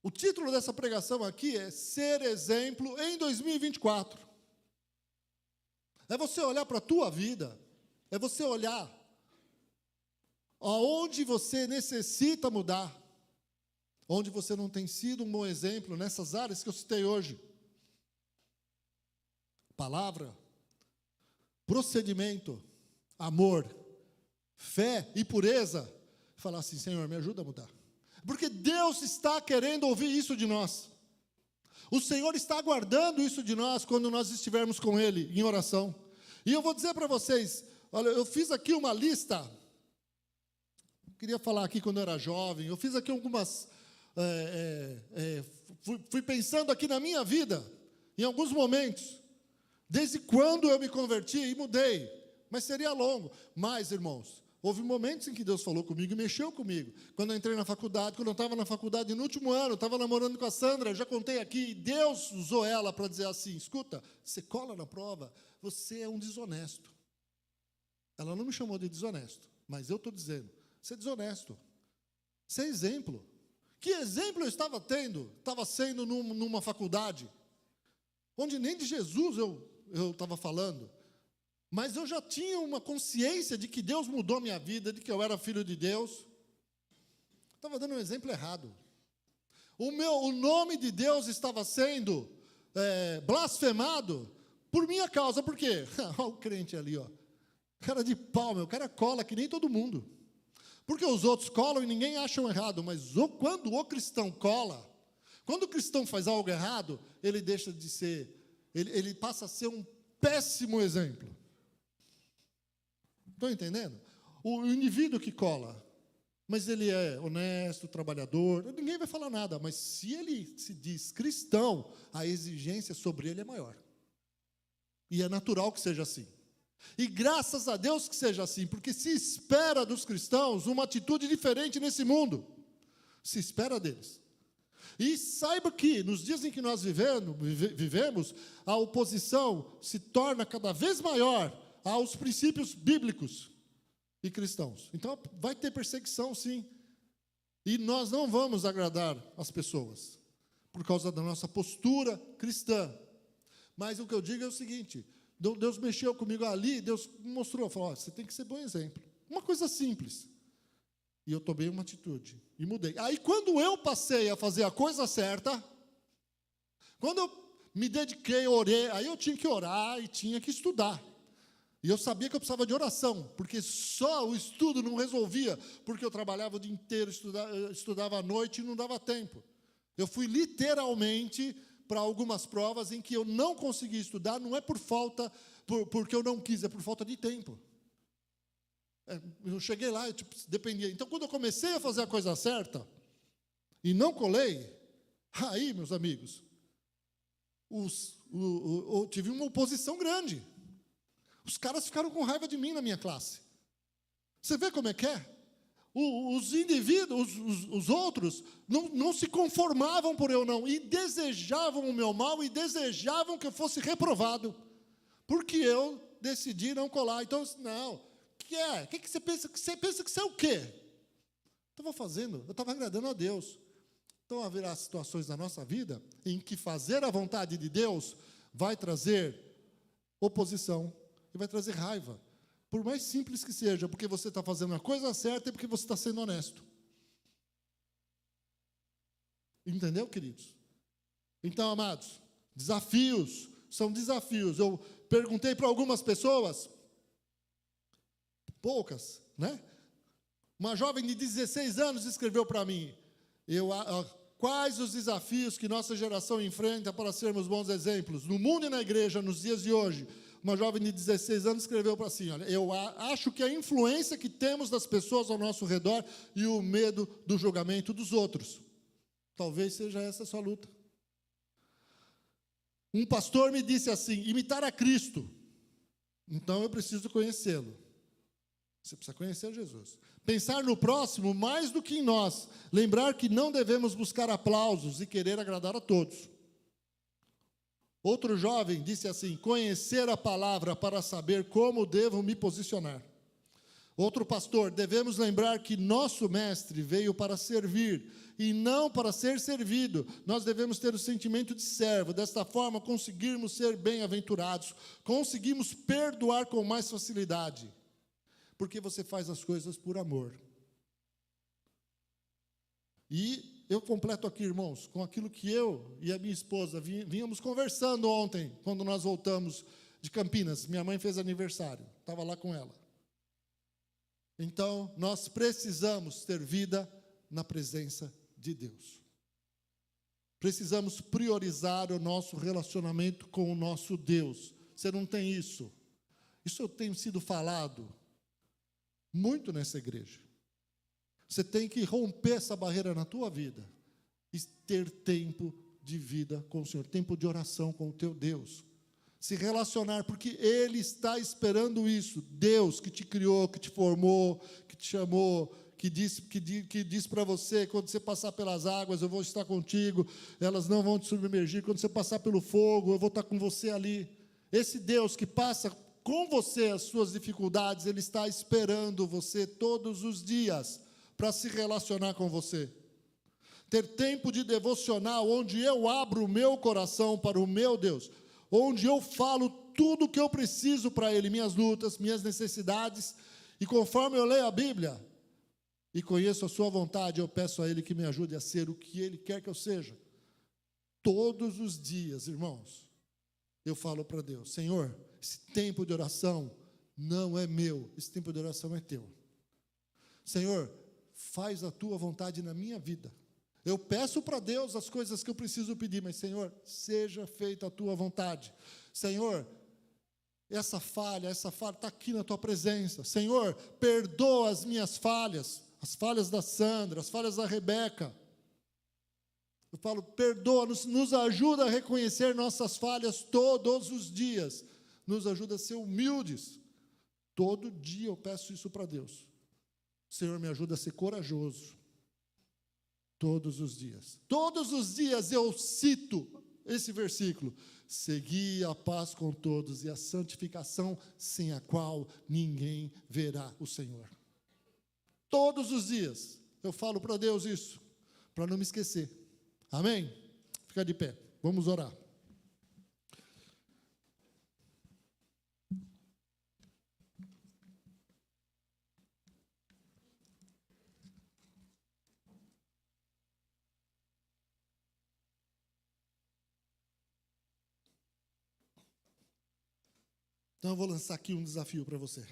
O título dessa pregação aqui é Ser Exemplo em 2024. É você olhar para a tua vida, é você olhar aonde você necessita mudar, onde você não tem sido um bom exemplo nessas áreas que eu citei hoje. Palavra, procedimento, amor, fé e pureza. Falar assim, Senhor, me ajuda a mudar. Porque Deus está querendo ouvir isso de nós. O Senhor está aguardando isso de nós quando nós estivermos com Ele em oração. E eu vou dizer para vocês, olha, eu fiz aqui uma lista. Queria falar aqui quando eu era jovem. Eu fiz aqui algumas... fui pensando aqui na minha vida, em alguns momentos, desde quando eu me converti e mudei. Mas seria longo. Mas, irmãos, houve momentos em que Deus falou comigo e mexeu comigo. Quando eu entrei na faculdade, quando eu estava na faculdade, no último ano, eu estava namorando com a Sandra, já contei aqui, e Deus usou ela para dizer assim, escuta, você cola na prova, você é um desonesto. Ela não me chamou de desonesto, mas eu estou dizendo, você é desonesto. Você é exemplo. Que exemplo eu estava tendo? Estava sendo numa faculdade, onde nem de Jesus eu estava falando. Mas eu já tinha uma consciência de que Deus mudou minha vida, de que eu era filho de Deus. Estava dando um exemplo errado. O nome de Deus estava sendo blasfemado por minha causa. Por quê? Olha o crente ali, ó. Cara de pau, meu. O cara cola que nem todo mundo. Porque os outros colam e ninguém acha errado. Mas quando o cristão cola, quando o cristão faz algo errado, ele deixa de ser, ele passa a ser um péssimo exemplo. Estão entendendo? O indivíduo que cola, mas ele é honesto, trabalhador, ninguém vai falar nada, mas se ele se diz cristão, a exigência sobre ele é maior. E é natural que seja assim. E graças a Deus que seja assim, porque se espera dos cristãos uma atitude diferente nesse mundo. Se espera deles. E saiba que, nos dias em que nós vivemos, a oposição se torna cada vez maior aos princípios bíblicos e cristãos. Então, vai ter perseguição, sim. E nós não vamos agradar as pessoas, por causa da nossa postura cristã. Mas o que eu digo é o seguinte, Deus mexeu comigo ali, Deus mostrou, falou, você tem que ser bom exemplo. Uma coisa simples. E eu tomei uma atitude, e mudei. Aí, quando eu passei a fazer a coisa certa, quando eu me dediquei, orei, aí eu tinha que orar e tinha que estudar. E eu sabia que eu precisava de oração, porque só o estudo não resolvia, porque eu trabalhava o dia inteiro, estudava à noite e não dava tempo. Eu fui literalmente para algumas provas em que eu não consegui estudar, não é porque eu não quis, é por falta de tempo. Eu cheguei lá, dependia. Então, quando eu comecei a fazer a coisa certa, e não colei, aí, meus amigos, eu tive uma oposição grande. Os caras ficaram com raiva de mim na minha classe. Você vê como é que é? Os indivíduos, os outros, não se conformavam por eu não, e desejavam o meu mal, e desejavam que eu fosse reprovado, porque eu decidi não colar. Então, não, o que é? O que você pensa? Você pensa que você é o quê? Estava fazendo, eu estava agradando a Deus. Então, haverá situações na nossa vida em que fazer a vontade de Deus vai trazer oposição, e vai trazer raiva, por mais simples que seja, porque você está fazendo a coisa certa e porque você está sendo honesto. Entendeu, queridos? Então, amados, desafios, são desafios. perguntei para algumas pessoas, poucas, né? Uma jovem de 16 anos escreveu para mim, quais os desafios que nossa geração enfrenta para sermos bons exemplos? No mundo e na igreja, nos dias de hoje, uma jovem de 16 anos escreveu para assim, olha, eu acho que a influência que temos das pessoas ao nosso redor e o medo do julgamento dos outros. Talvez seja essa a sua luta. Um pastor me disse assim, imitar a Cristo, então eu preciso conhecê-lo. Você precisa conhecer Jesus. Pensar no próximo mais do que em nós. Lembrar que não devemos buscar aplausos e querer agradar a todos. Outro jovem disse assim, conhecer a palavra para saber como devo me posicionar. Outro pastor, devemos lembrar que nosso mestre veio para servir e não para ser servido. Nós devemos ter o sentimento de servo. Desta forma, conseguirmos ser bem-aventurados. Conseguimos perdoar com mais facilidade. Porque você faz as coisas por amor. E eu completo aqui, irmãos, com aquilo que eu e a minha esposa vínhamos conversando ontem, quando nós voltamos de Campinas. Minha mãe fez aniversário, estava lá com ela. Então, nós precisamos ter vida na presença de Deus. Precisamos priorizar o nosso relacionamento com o nosso Deus. Você não tem isso. Isso eu tenho sido falado muito nessa igreja. Você tem que romper essa barreira na tua vida e ter tempo de vida com o Senhor, tempo de oração com o teu Deus. Se relacionar, porque Ele está esperando isso. Deus que te criou, que te formou, que te chamou, que diz para você, quando você passar pelas águas, eu vou estar contigo, elas não vão te submergir. Quando você passar pelo fogo, eu vou estar com você ali. Esse Deus que passa com você as suas dificuldades, Ele está esperando você todos os dias para se relacionar com você. Ter tempo de devocional, onde eu abro o meu coração para o meu Deus, onde eu falo tudo o que eu preciso para Ele, minhas lutas, minhas necessidades, e conforme eu leio a Bíblia e conheço a sua vontade, eu peço a Ele que me ajude a ser o que Ele quer que eu seja. Todos os dias, irmãos, eu falo para Deus, Senhor, esse tempo de oração não é meu, esse tempo de oração é teu. Senhor, faz a tua vontade na minha vida. Eu peço para Deus as coisas que eu preciso pedir, mas, Senhor, seja feita a tua vontade. Senhor, essa falha está aqui na tua presença. Senhor, perdoa as minhas falhas, as falhas da Sandra, as falhas da Rebeca. Eu falo, perdoa, nos ajuda a reconhecer nossas falhas todos os dias. Nos ajuda a ser humildes. Todo dia eu peço isso para Deus. Senhor, me ajuda a ser corajoso. Todos os dias. Todos os dias eu cito esse versículo. Segui a paz com todos e a santificação sem a qual ninguém verá o Senhor. Todos os dias eu falo para Deus isso, para não me esquecer. Amém? Fica de pé. Vamos orar. Então eu vou lançar aqui um desafio para você.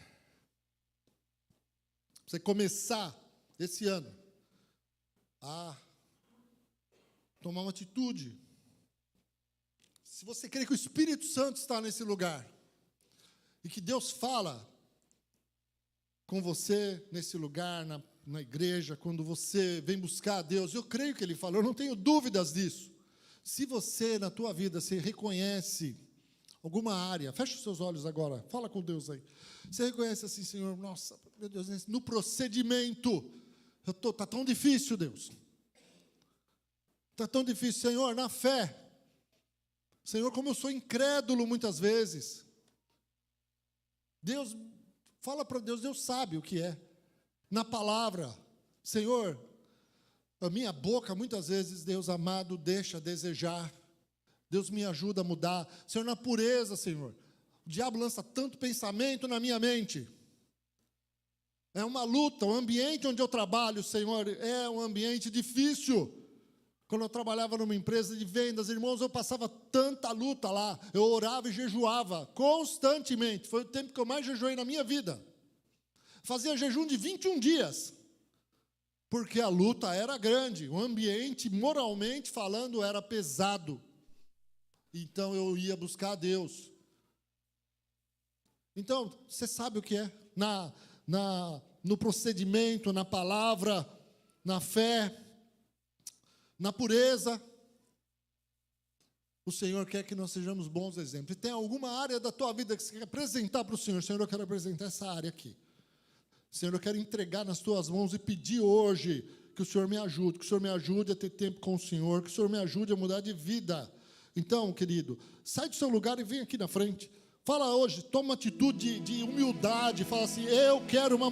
Você começar esse ano a tomar uma atitude. Se você crê que o Espírito Santo está nesse lugar e que Deus fala com você nesse lugar, na igreja, quando você vem buscar a Deus, eu creio que Ele fala, eu não tenho dúvidas disso. Se você, na tua vida, se reconhece alguma área, fecha os seus olhos agora, fala com Deus aí. Você reconhece assim, Senhor, nossa, meu Deus, no procedimento, está tão difícil, Deus. Está tão difícil, Senhor, na fé. Senhor, como eu sou incrédulo muitas vezes. Deus, fala para Deus, Deus sabe o que é. Na palavra, Senhor, a minha boca muitas vezes, Deus amado, deixa a desejar. Deus me ajuda a mudar. Senhor, na pureza, Senhor. O diabo lança tanto pensamento na minha mente. É uma luta. O ambiente onde eu trabalho, Senhor, é um ambiente difícil. Quando eu trabalhava numa empresa de vendas, irmãos, eu passava tanta luta lá. Eu orava e jejuava constantemente. Foi o tempo que eu mais jejuei na minha vida. Fazia jejum de 21 dias. Porque a luta era grande. O ambiente, moralmente falando, era pesado. Então eu ia buscar a Deus. Então, você sabe o que é? No procedimento, na palavra, na fé, na pureza, o Senhor quer que nós sejamos bons exemplos. E tem alguma área da tua vida que você quer apresentar para o Senhor? Senhor, eu quero apresentar essa área aqui. Senhor, eu quero entregar nas tuas mãos e pedir hoje que o Senhor me ajude, que o Senhor me ajude a ter tempo com o Senhor, que o Senhor me ajude a mudar de vida. Então, querido, sai do seu lugar e vem aqui na frente. Fala hoje, toma uma atitude de humildade, fala assim, eu quero uma